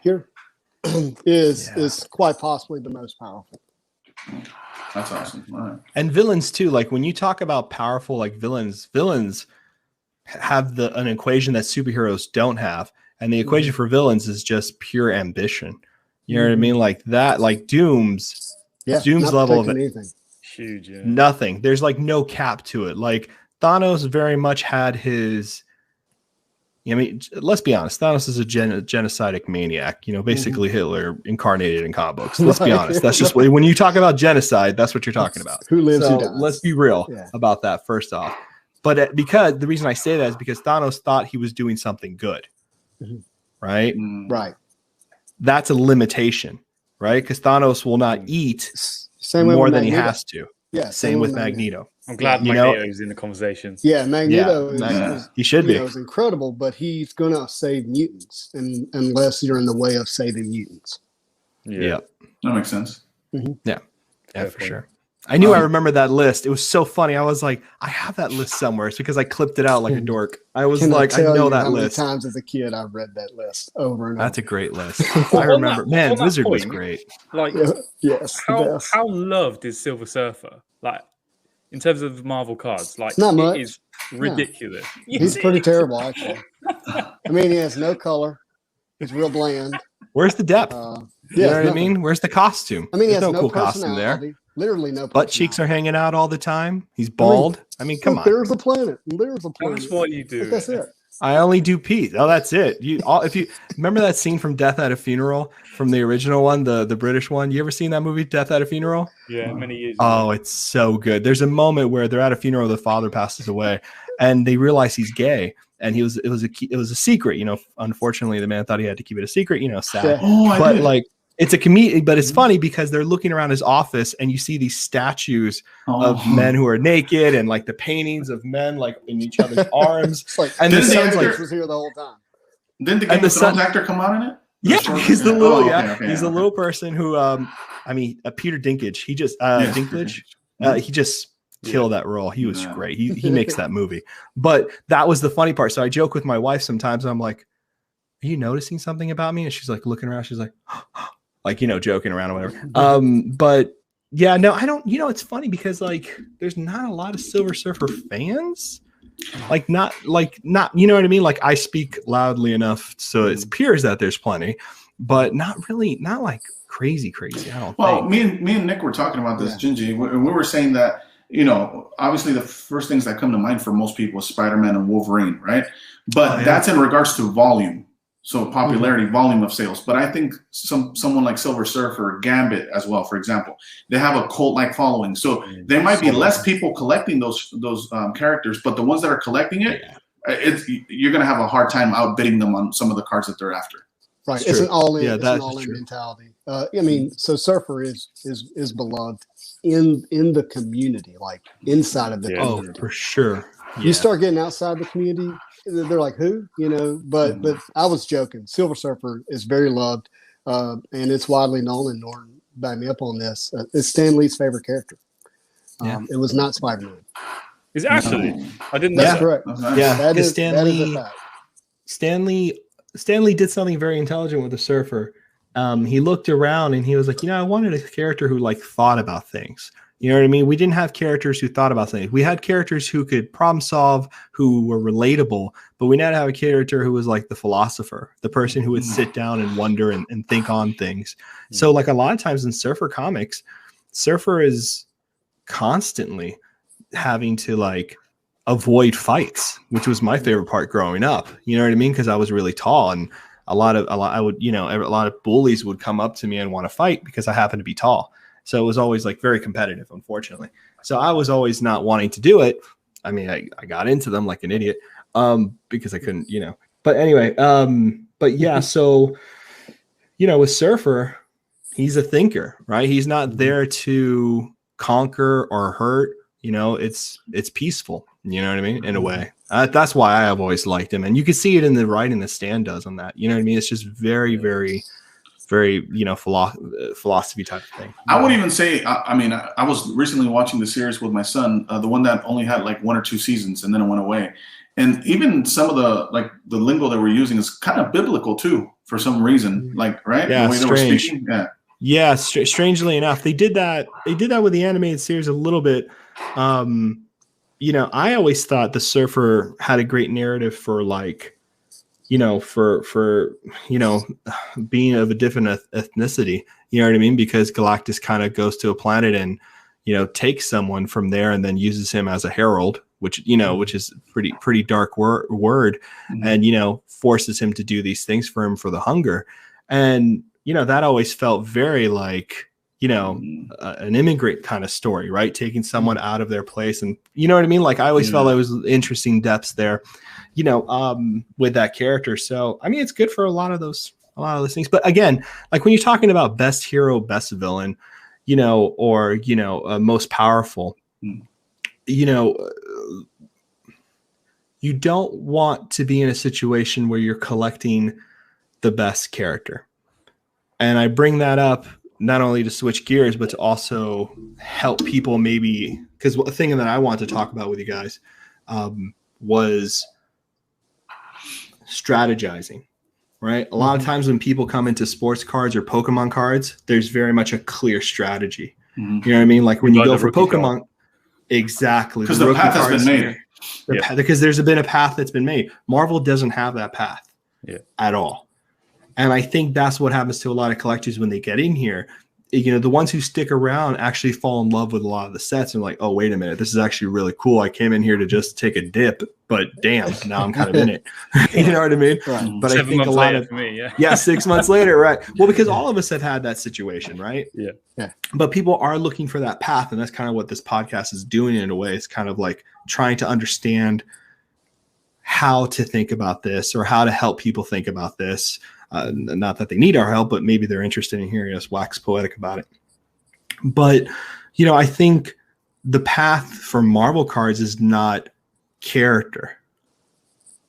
here is quite possibly the most powerful. That's awesome. All right. And villains too. Like when you talk about powerful, like villains have an equation that superheroes don't have. And the equation for villains is just pure ambition. You know what I mean? Like that, like Doom's level of anything. Huge, yeah. Nothing. There's like no cap to it. Like Thanos very much had his. I mean, let's be honest. Thanos is a genocidal maniac. You know, basically Hitler incarnated in comic books. Let's be honest. That's just when you talk about genocide, that's what you're talking about. Who lives? Who dies. Let's be real about that first off. But because the reason I say that is because Thanos thought he was doing something good, right? Right. That's a limitation, right? Because Thanos will not eat more than he has to. Yeah. Same with Magneto. I'm glad Magneto's in the conversation. Yeah, Magneto is he should be. Is incredible, but he's gonna save mutants, unless you're in the way of saving mutants. Yeah. That makes sense. Yeah, for sure. I knew I remember that list. It was so funny. I was like, I have that list somewhere. It's because I clipped it out like a dork. I was like, I know that list. How many times as a kid I've read that list over and over. That's a great list. I remember. Man, Wizard was great. Like, yes. How loved is Silver Surfer? Like, in terms of Marvel cards, like not much. It is ridiculous. Yeah. He's pretty terrible, actually. I mean, he has no color. He's real bland. Where's the depth? You know what I mean? Where's the costume? I mean, he has no no cool costume there. Literally no. Butt cheeks are hanging out all the time. He's bald. I mean come on. There's a planet. There's a planet. That's what you do. That's it. I only do Pete. Oh, that's it. If you remember that scene from Death at a Funeral from the original one, the British one. You ever seen that movie, Death at a Funeral? Yeah, many years ago. Oh, it's so good. There's a moment where they're at a funeral, the father passes away, and they realize he's gay. And it was a secret, you know. Unfortunately, the man thought he had to keep it a secret, you know, sad. But like it's a comedian, but it's funny because they're looking around his office and you see these statues of men who are naked and like the paintings of men like in each other's arms. And the son's like was here the whole time. Didn't the Game of Thrones actor come out in it? Yeah, he's the little he's the little person who Peter Dinklage. He just Dinklage. He just killed that role. He was great. He makes that movie. But that was the funny part. So I joke with my wife sometimes. I'm like, "Are you noticing something about me?" And she's like looking around. She's like, like, you know, joking around or whatever. But yeah, no, I don't. You know, it's funny because like there's not a lot of Silver Surfer fans. Like not. You know what I mean? Like I speak loudly enough so it appears that there's plenty, but not like crazy. I don't. Well, think. me and Nick were talking about this, Gingy. We were saying that. You know, obviously the first things that come to mind for most people is Spider-Man and Wolverine, right? But that's in regards to volume. So popularity, volume of sales. But I think someone like Silver Surfer, Gambit as well, for example, they have a cult-like following. So there might be less people collecting those characters, but the ones that are collecting it, you're going to have a hard time outbidding them on some of the cards that they're after. Right, it's an all-in, mentality. I mean, so Surfer is beloved in the community, like inside of the community. Oh, for sure. You start getting outside the community, they're like, who? You know, but I was joking. Silver Surfer is very loved, and it's widely known, and Norton backed me up on this. It's Stan Lee's favorite character. It was not Spider-Man. Is it actually? I didn't know That's that. correct. Yeah, that is a fact. Stan Lee did something very intelligent with the Surfer. He looked around and he was like, you know, I wanted a character who like thought about things. You know what I mean? We didn't have characters who thought about things. We had characters who could problem solve, who were relatable, but we now have a character who was like the philosopher, the person who would sit down and wonder and think on things. So like a lot of times in Surfer comics, Surfer is constantly having to like avoid fights, which was my favorite part growing up. You know what I mean? Because I was really tall and a lot of bullies would come up to me and want to fight because I happened to be tall. So it was always like very competitive, unfortunately. So I was always not wanting to do it. I mean, I got into them like an idiot because I couldn't, you know. But anyway, but yeah, so, you know, with Surfer, he's a thinker, right? He's not there to conquer or hurt. You know, it's peaceful. You know what I mean? In a way, that's why I have always liked him, and you can see it in the writing that Stan does on that. You know what I mean? It's just very, very, very, you know, philosophy type of thing. I would even say, I mean, I was recently watching the series with my son, the one that only had like 1 or 2 seasons and then it went away. And even some of the lingo that we're using is kind of biblical too, for some reason, like, right? Yeah, the way strange. They were speaking. Yeah. Yeah, strangely enough, they did that with the animated series a little bit. You know, I always thought The Surfer had a great narrative for like, you know, for you know, being of a different ethnicity. You know what I mean? Because Galactus kind of goes to a planet and, you know, takes someone from there and then uses him as a herald, which, you know, which is pretty dark word, Mm-hmm. and, you know, forces him to do these things for him for the hunger. And, you know, that always felt very like, you know, an immigrant kind of story, right? Taking someone out of their place. And you know what I mean? Like I always felt there was interesting depths there, you know, with that character. So, I mean, it's good for a lot of those things. But again, like when you're talking about best hero, best villain, you know, or, you know, most powerful, you know, you don't want to be in a situation where you're collecting the best character. And I bring that up not only to switch gears, but to also help people maybe, because the thing that I want to talk about with you guys was strategizing, right? A lot of times when people come into sports cards or Pokemon cards, there's very much a clear strategy. You know what I mean? Like when you go for Pokemon, exactly. Because the path has been made. Because there's been a path that's been made. Marvel doesn't have that path at all. And I think that's what happens to a lot of collectors when they get in here. You know, the ones who stick around actually fall in love with a lot of the sets and like, oh, wait a minute, this is actually really cool. I came in here to just take a dip, but damn, now I'm kind of in it. You know what I mean? Right. But I think a lot of, for me, 6 months later, right? Well, because all of us have had that situation, right? Yeah. But people are looking for that path, and that's kind of what this podcast is doing in a way. It's kind of like trying to understand how to think about this or how to help people think about this. Not that they need our help, but maybe they're interested in hearing us wax poetic about it. But, you know, I think the path for Marvel cards is not character,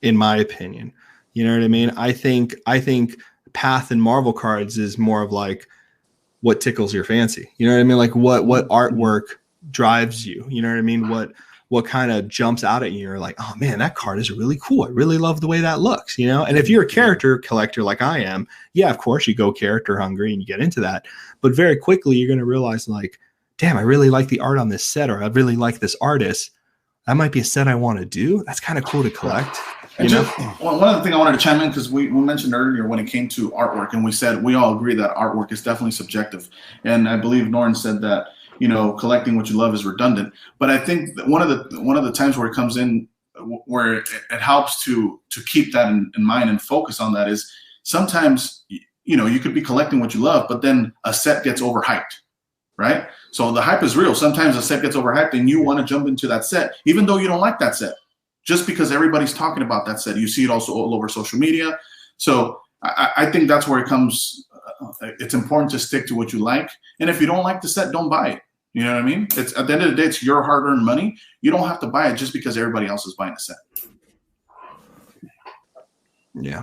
in my opinion. You know what I mean? I think path in Marvel cards is more of like what tickles your fancy. You know what I mean? Like what artwork drives you. You know what I mean? What kind of jumps out at you? You're like, oh man, that card is really cool. I really love the way that looks, you know? And if you're a character collector like I am, yeah, of course you go character hungry and you get into that. But very quickly you're going to realize like, damn, I really like the art on this set, or I really like this artist. That might be a set I want to do. That's kind of cool to collect. And one other thing I wanted to chime in, because we mentioned earlier when it came to artwork, and we said we all agree that artwork is definitely subjective. And I believe Norrin said that, you know, collecting what you love is redundant. But I think that one of the times where it comes in, where it helps to keep that in mind and focus on that is sometimes, you know, you could be collecting what you love, but then a set gets overhyped, right? So the hype is real. Sometimes a set gets overhyped and you want to jump into that set, even though you don't like that set, just because everybody's talking about that set. You see it also all over social media. So I think that's where it comes. It's important to stick to what you like. And if you don't like the set, don't buy it. You know what I mean? It's at the end of the day, it's your hard-earned money. You don't have to buy it just because everybody else is buying a set. Yeah.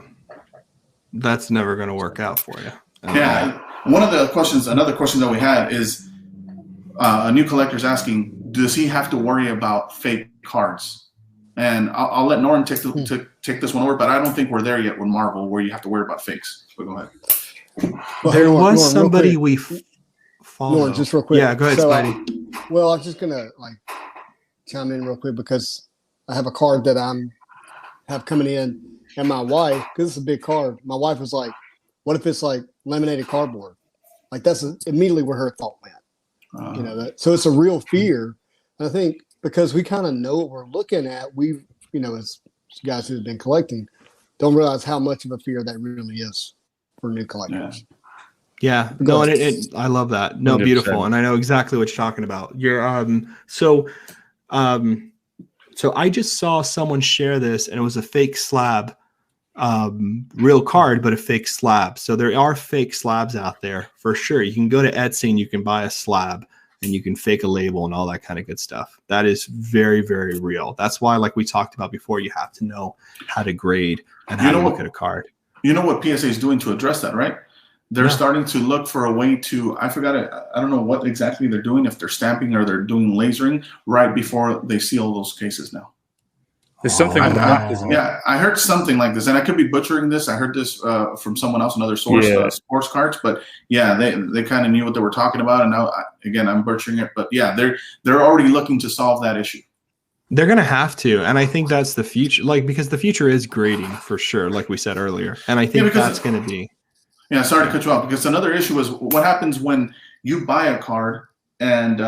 That's never going to work out for you. Yeah. Another question that we had is a new collector's asking, does he have to worry about fake cards? And I'll let Norrin take this one over, but I don't think we're there yet with Marvel where you have to worry about fakes. So go ahead. Well, there was Norrin, somebody we follow. Norrin, just real quick. Yeah, go ahead, Spidey. Well, I was just gonna chime in real quick because I have a card that have coming in, and my wife, because it's a big card, my wife was like, "What if it's like laminated cardboard?" Like that's immediately where her thought went. You know, so it's a real fear, and I think because we kind of know what we're looking at, we, you know, as guys who've been collecting, don't realize how much of a fear that really is for new collectors. Yeah, no, and I love that. No, 100%. Beautiful, and I know exactly what you're talking about. You're so I just saw someone share this, and it was a fake slab, real card, but a fake slab. So there are fake slabs out there for sure. You can go to Etsy and you can buy a slab, and you can fake a label and all that kind of good stuff. That is very, very real. That's why, like we talked about before, you have to know how to grade and how to look at a card. You know what PSA is doing to address that, right? They're starting to look for a way to, I don't know what exactly they're doing, if they're stamping or they're doing lasering right before they seal those cases now. There's something on that, isn't it? Yeah, I heard something like this, and I could be butchering this. I heard this from someone else, another source, Sports Cards. But yeah, they kind of knew what they were talking about, and now again, I'm butchering it. But yeah, they're already looking to solve that issue. They're gonna have to, and I think that's the future. Like, because the future is grading for sure, like we said earlier, and I think that's gonna be. Yeah, sorry to cut you off, because another issue is what happens when you buy a card, and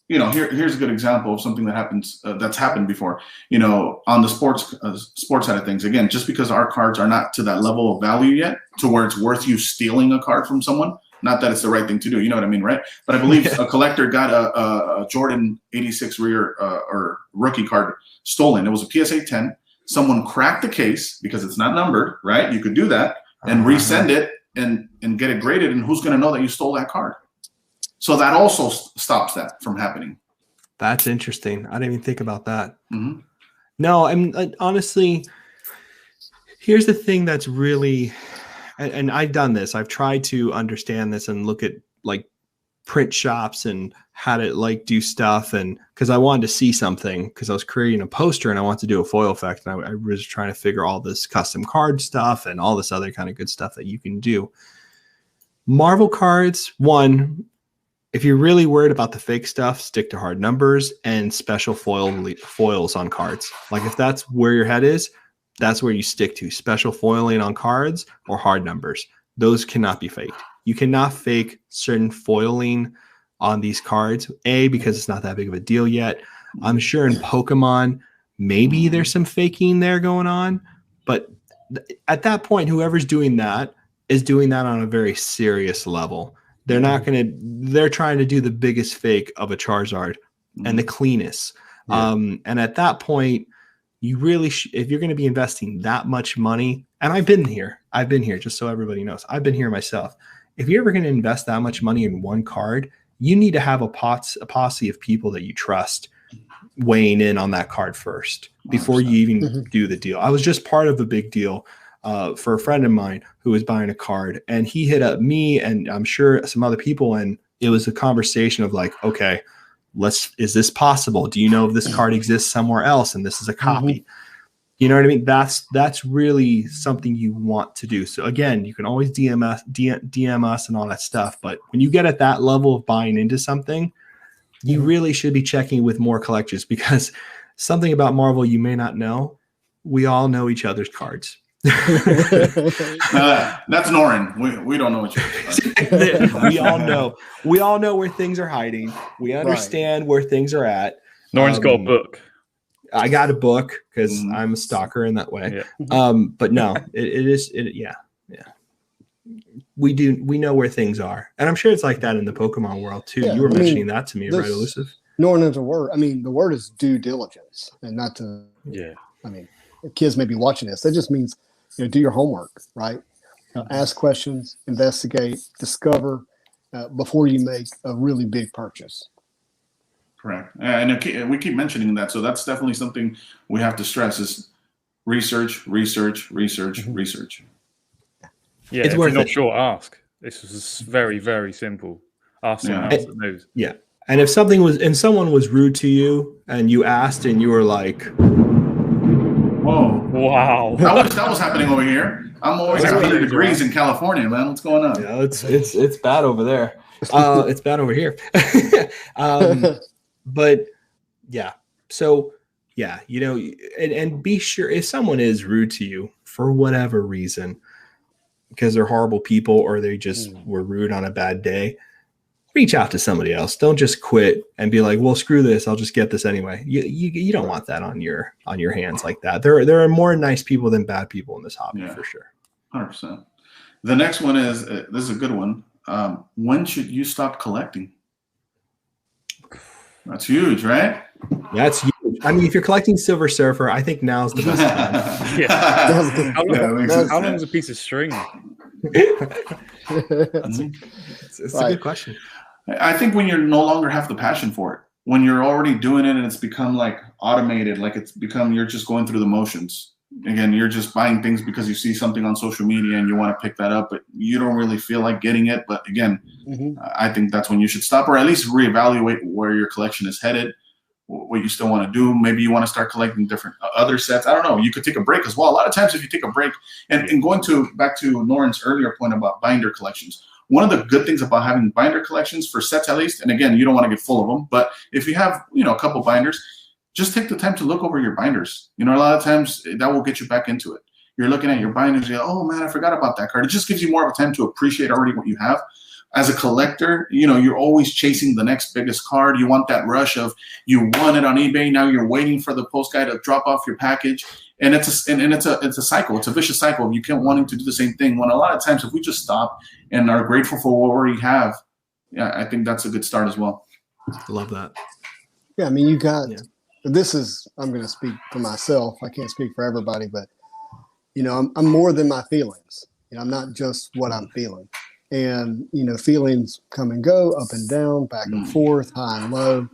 here's a good example of something that happens that's happened before. On the sports side of things, again, just because our cards are not to that level of value yet, to where it's worth you stealing a card from someone. Not that it's the right thing to do, you know what I mean, right? But I believe a collector got a Jordan 86 rear or rookie card stolen. It was a PSA 10. Someone cracked the case because it's not numbered, right? You could do that and resend it and get it graded, and who's going to know that you stole that card? So that also stops that from happening. That's interesting. I didn't even think about that. Mm-hmm. No, honestly, here's the thing that's really, and I've done this. I've tried to understand this and look at like print shops and how to like do stuff. And because I wanted to see something, because I was creating a poster and I wanted to do a foil effect. And I was trying to figure all this custom card stuff and all this other kind of good stuff that you can do. Marvel cards, one, if you're really worried about the fake stuff, stick to hard numbers and special foils on cards. Like if that's where your head is, that's where you stick to. Special foiling on cards or hard numbers. Those cannot be faked. You cannot fake certain foiling on these cards, because it's not that big of a deal yet. I'm sure in Pokemon, maybe there's some faking there going on. But at that point, whoever's doing that is doing that on a very serious level. They're trying to do the biggest fake of a Charizard and the cleanest. Yeah. And at that point, you really, if you're going to be investing that much money, and I've been here just so everybody knows, I've been here myself. If you're ever going to invest that much money in one card, you need to have a posse of people that you trust weighing in on that card first before 100%. You even do the deal. I was just part of a big deal for a friend of mine who was buying a card, and he hit up me and I'm sure some other people, and it was a conversation of like, okay, is this possible? Do you know if this card exists somewhere else and this is a copy? You know what I mean? That's really something you want to do. So again, you can always DM us and all that stuff, but when you get at that level of buying into something, you really should be checking with more collectors, because something about Marvel you may not know, we all know each other's cards. That's Norin. We don't know what we all know where things are hiding. We understand where things are at. Norin's got a book. I got a book because I'm a stalker in that way. Yeah. But no, yeah. We know where things are. And I'm sure it's like that in the Pokemon world too. Yeah, you were mentioning that to me, right, Elusive? Norin knows a word. I mean, the word is due diligence, and not to I mean, kids may be watching this. That just means do your homework, right? Ask questions, investigate, discover before you make a really big purchase. Correct. And we keep mentioning that. So that's definitely something we have to stress is research. Yeah, if you're not sure, ask. This is very, very simple. Ask someone else that knows. Yeah. And if someone was rude to you and you asked and you were like, whoa. Wow. That was happening over here. I'm always at 100 degrees in California, man. What's going on? Yeah, it's bad over there. It's bad over here. But yeah. So yeah, and be sure if someone is rude to you for whatever reason, because they're horrible people or they just were rude on a bad day, reach out to somebody else. Don't just quit and be like, well, screw this, I'll just get this anyway. You don't want that on your hands like that. There are more nice people than bad people in this hobby for sure. 100%. The next one is this is a good one. When should you stop collecting? That's huge, right? That's huge. I mean, if you're collecting Silver Surfer, I think now's the best time. How long is a piece of string? It's a good question. I think when you no longer have the passion for it, when you're already doing it and it's become like automated, like you're just going through the motions. Again, you're just buying things because you see something on social media and you want to pick that up, but you don't really feel like getting it. But again, I think that's when you should stop, or at least reevaluate where your collection is headed, what you still want to do. Maybe you want to start collecting different other sets. I don't know. You could take a break as well. A lot of times if you take a break, and going back to Noren's earlier point about binder collections, one of the good things about having binder collections for sets at least, and again, you don't want to get full of them, but if you have, a couple binders, just take the time to look over your binders. A lot of times that will get you back into it. You're looking at your binders, you're like, oh man, I forgot about that card. It just gives you more of a time to appreciate already what you have. As a collector, you're always chasing the next biggest card. You want that rush of you won it on eBay. Now you're waiting for the post guy to drop off your package. And it's a cycle. It's a vicious cycle. You keep wanting to do the same thing. When a lot of times, if we just stop and are grateful for what we already have, I think that's a good start as well. Love that. Yeah, I mean, you got this is. I'm going to speak for myself. I can't speak for everybody, but I'm more than my feelings. I'm not just what I'm feeling. And feelings come and go, up and down, back and forth, high and low.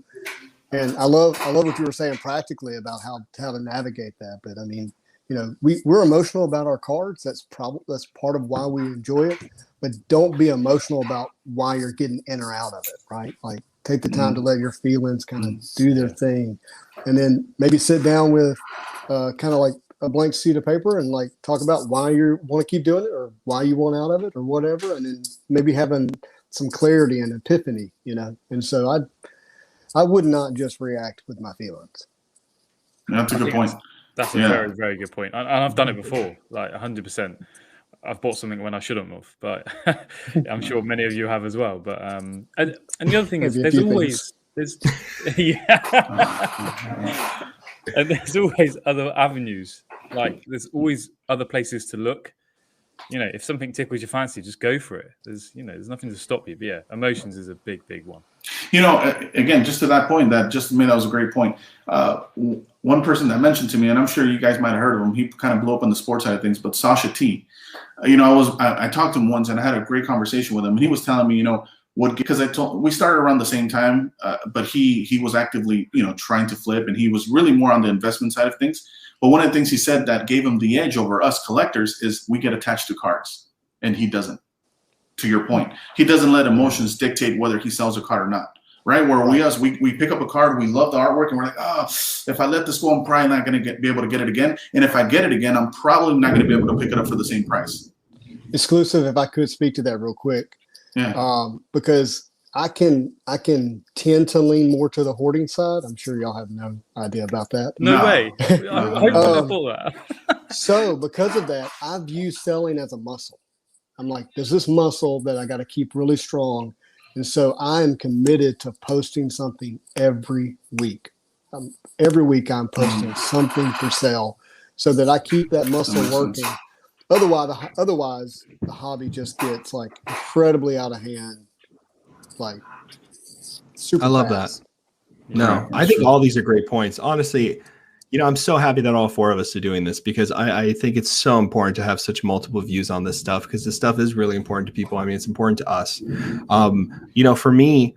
And I love what you were saying practically about how to navigate that. But I mean, we're emotional about our cards. That's part of why we enjoy it. But don't be emotional about why you're getting in or out of it, right? Like take the time to let your feelings kind of do their thing, and then maybe sit down with kind of like a blank sheet of paper and like talk about why you want to keep doing it or why you want out of it or whatever, and then maybe having some clarity and epiphany, And so I would not just react with my feelings. That's a good point. That's a very, very good point. And I've done it before, like 100%. I've bought something when I shouldn't have, but I'm sure many of you have as well. But and the other thing is, there's and there's always other avenues. Like there's always other places to look. If something tickles your fancy, just go for it. There's nothing to stop you. But yeah, emotions is a big, big one. Again, just to that point, that was a great point. One person that mentioned to me, and I'm sure you guys might have heard of him, he kind of blew up on the sports side of things, but Sasha T. I talked to him once and I had a great conversation with him, and he was telling me, because we started around the same time, but he was actively, trying to flip, and he was really more on the investment side of things. But one of the things he said that gave him the edge over us collectors is we get attached to cards, and he doesn't. To your point, he doesn't let emotions dictate whether he sells a card or not. Right? Where we pick up a card, we love the artwork, and we're like, if I let this go, I'm probably not going to be able to get it again. And if I get it again, I'm probably not going to be able to pick it up for the same price. Exclusive, if I could speak to that real quick. Yeah. Because I can tend to lean more to the hoarding side. I'm sure y'all have no idea about that. No way. I thought that. So because of that, I view selling as a muscle. I'm like, there's this muscle that I got to keep really strong. And so I am committed to posting something every week. Every week I'm posting something for sale so that I keep that muscle working. Otherwise, the hobby just gets like incredibly out of hand. Like super. I love fast. that. No, I think all these are great points. Honestly, I'm so happy that all four of us are doing this because I think it's so important to have such multiple views on this stuff because this stuff is really important to people. I mean, it's important to us. For me,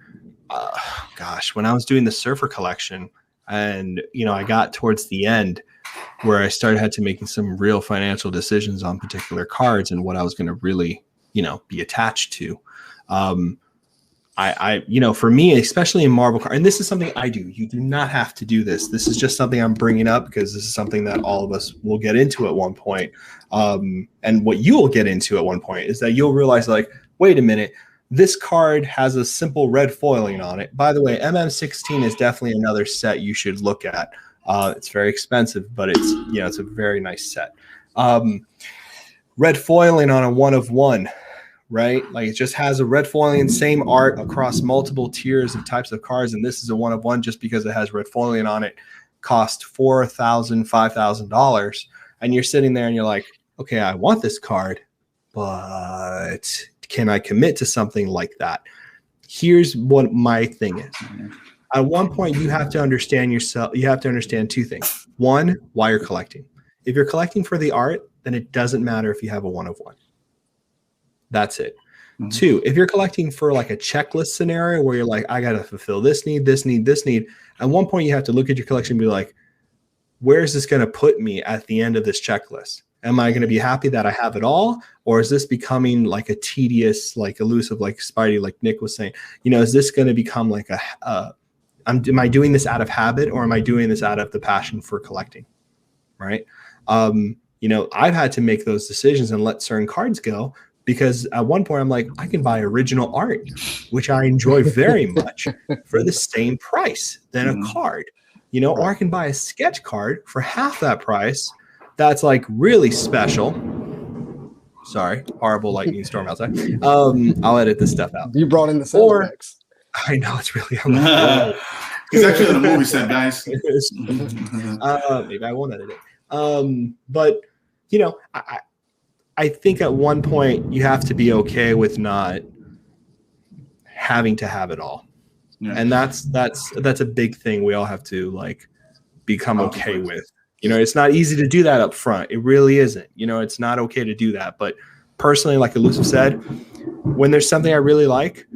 when I was doing the surfer collection and, I got towards the end where I started making some real financial decisions on particular cards and what I was going to really, be attached to. For me, especially in marble card, and this is something I do. You do not have to do this. This is just something I'm bringing up because this is something that all of us will get into at one point. And what you will get into at one point is that you'll realize, like, wait a minute, this card has a simple red foiling on it. By the way, MM16 is definitely another set you should look at. It's very expensive, but it's a very nice set. Red foiling on a 1 of 1. Right? Like it just has a red foiling and same art across multiple tiers of types of cards. And this is a 1 of 1 just because it has red foiling on it, cost $4,000, $5,000. And you're sitting there and you're like, okay, I want this card, but can I commit to something like that? Here's what my thing is. At one point, you have to understand yourself. You have to understand two things. One, why you're collecting. If you're collecting for the art, then it doesn't matter if you have a 1 of 1. That's it. Two, if you're collecting for like a checklist scenario where you're like, I got to fulfill this need, this need, this need. At one point, you have to look at your collection and be like, where is this going to put me at the end of this checklist? Am I going to be happy that I have it all? Or is this becoming like a tedious, like elusive, like Spidey, like Nick was saying, is this going to become like am I doing this out of habit, or am I doing this out of the passion for collecting? Right. I've had to make those decisions and let certain cards go, because at one point I'm like, I can buy original art, which I enjoy very much, for the same price than a card, or I can buy a sketch card for half that price. That's like really special. Sorry, horrible lightning storm outside. I'll edit this stuff out. You brought in the sound effects. I know, it's really He's actually in a movie set, guys. Maybe I won't edit it. But I think at one point you have to be okay with not having to have it all. Yeah. And that's a big thing we all have to like become okay with. It's not easy to do that up front. It really isn't. It's not okay to do that. But personally, like Elusive said, when there's something I really like,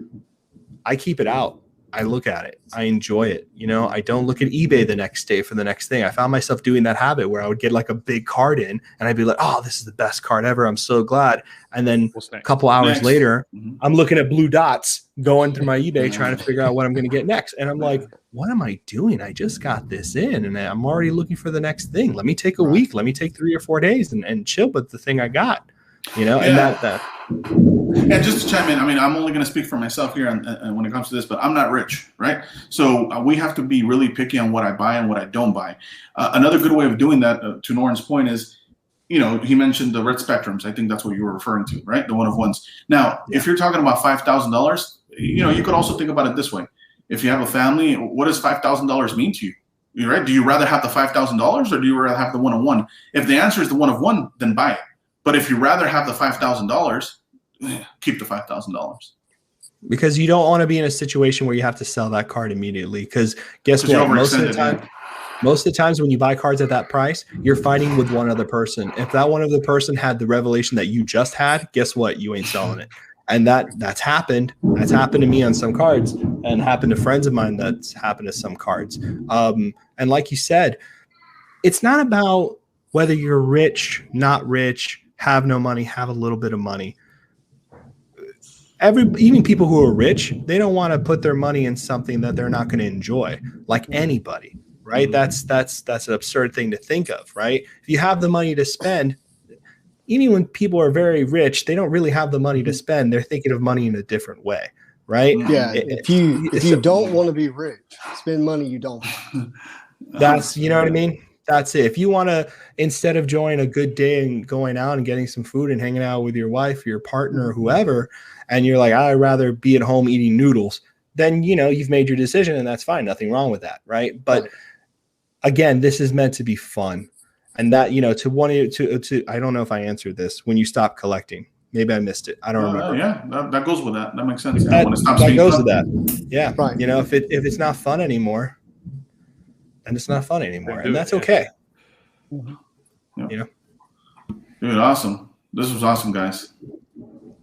I keep it out. I look at it. I enjoy it. I don't look at eBay the next day for the next thing. I found myself doing that habit where I would get like a big card in and I'd be like, oh, this is the best card ever. I'm so glad. And then a couple hours later, I'm looking at blue dots going through my eBay trying to figure out what I'm going to get next. And I'm like, what am I doing? I just got this in and I'm already looking for the next thing. Let me take a week. Let me take 3 or 4 days and chill with the thing I got. And that. And just to chime in, I'm only going to speak for myself here and when it comes to this, but I'm not rich, right? So we have to be really picky on what I buy and what I don't buy. Another good way of doing that, to Noren's point, is, he mentioned the red spectrums. I think that's what you were referring to, right? The one of ones. Now, if you're talking about $5,000, you could also think about it this way. If you have a family, what does $5,000 mean to you? Right? Do you rather have the $5,000 or do you rather have the one of one? If the answer is the one of one, then buy it. But if you rather have the $5,000, keep the $5,000. Because you don't want to be in a situation where you have to sell that card immediately. Because guess what? Most of the times when you buy cards at that price, you're fighting with one other person. If that one other person had the revelation that you just had, guess what? You ain't selling it. And that's happened. That's happened to me on some cards, and happened to friends of mine. That's happened to some cards. And like you said, it's not about whether you're rich, not rich, have no money, have a little bit of money. Even people who are rich, they don't want to put their money in something that they're not going to enjoy, like anybody, right? That's an absurd thing to think of, right? If you have the money to spend, even when people are very rich, they don't really have the money to spend. They're thinking of money in a different way, right? Yeah. If you don't want to be rich, spend money you don't have. That's, you know what I mean? That's it. If you want to, instead of enjoying a good day and going out and getting some food and hanging out with your wife, your partner, or whoever, and you're like, I'd rather be at home eating noodles, then, you've made your decision and that's fine. Nothing wrong with that. Right. But again, this is meant to be fun. And that, to I don't know if I answered this, when you stop collecting, maybe I missed it. I don't remember. Yeah, that goes with that. That makes sense. That goes with that. Yeah. Right. If it's not fun anymore, and it's not fun anymore, and that's okay. Dude, awesome. This was awesome, guys.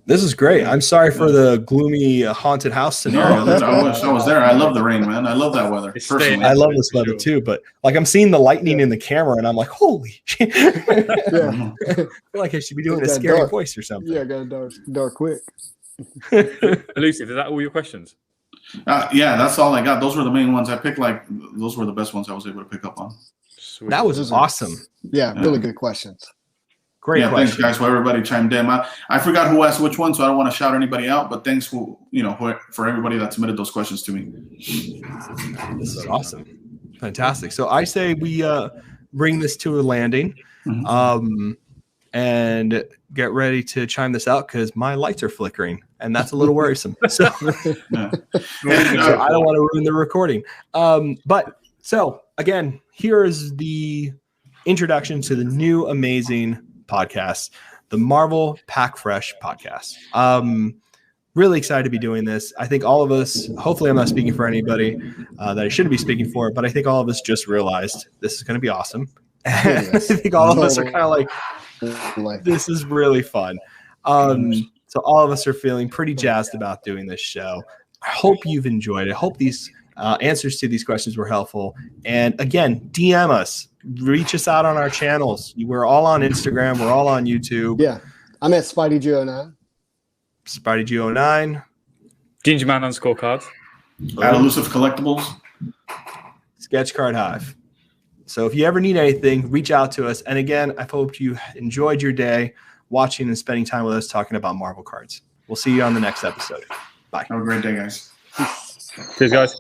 This is great. I'm sorry for the gloomy haunted house scenario. No, I wish I was there. I love the rain, man. I love that weather. Personally, I love this weather too. But like, I'm seeing the lightning in the camera, and I'm like, holy shit! I feel like I should be doing a scary voice or something. Yeah, got dark quick. Elusive, is that all your questions? Yeah, that's all I got. Those were the main ones I picked. Like, those were the best ones I was able to pick up on. Sweet. That was awesome. Yeah, really good questions. Great question. Thanks, guys, for everybody chimed in. I forgot who asked which one, so I don't want to shout anybody out. But thanks for everybody that submitted those questions to me. This is awesome, fantastic. So I say we bring this to a landing, and get ready to chime this out because my lights are flickering, and that's a little worrisome. So, so I don't want to ruin the recording. But so again, here is the introduction to the new amazing podcast, the Marvel Pack Fresh podcast. Really excited to be doing this. I think all of us, hopefully I'm not speaking for anybody that I shouldn't be speaking for, but I think all of us just realized this is going to be awesome. And I think all of us are kind of like, this is really fun. So all of us are feeling pretty jazzed about doing this show. I hope you've enjoyed it. I hope these answers to these questions were helpful. And again, DM us. Reach us out on our channels. We're all on Instagram. We're all on YouTube. Yeah. I'm at SpideyG09. SpideyG09. Gingieman_cards. At ElusiveCollectables. Sketchcardhive. So if you ever need anything, reach out to us. And again, I hope you enjoyed your day watching and spending time with us talking about Marvel cards. We'll see you on the next episode. Bye. Have a great day, guys. Cheers, guys.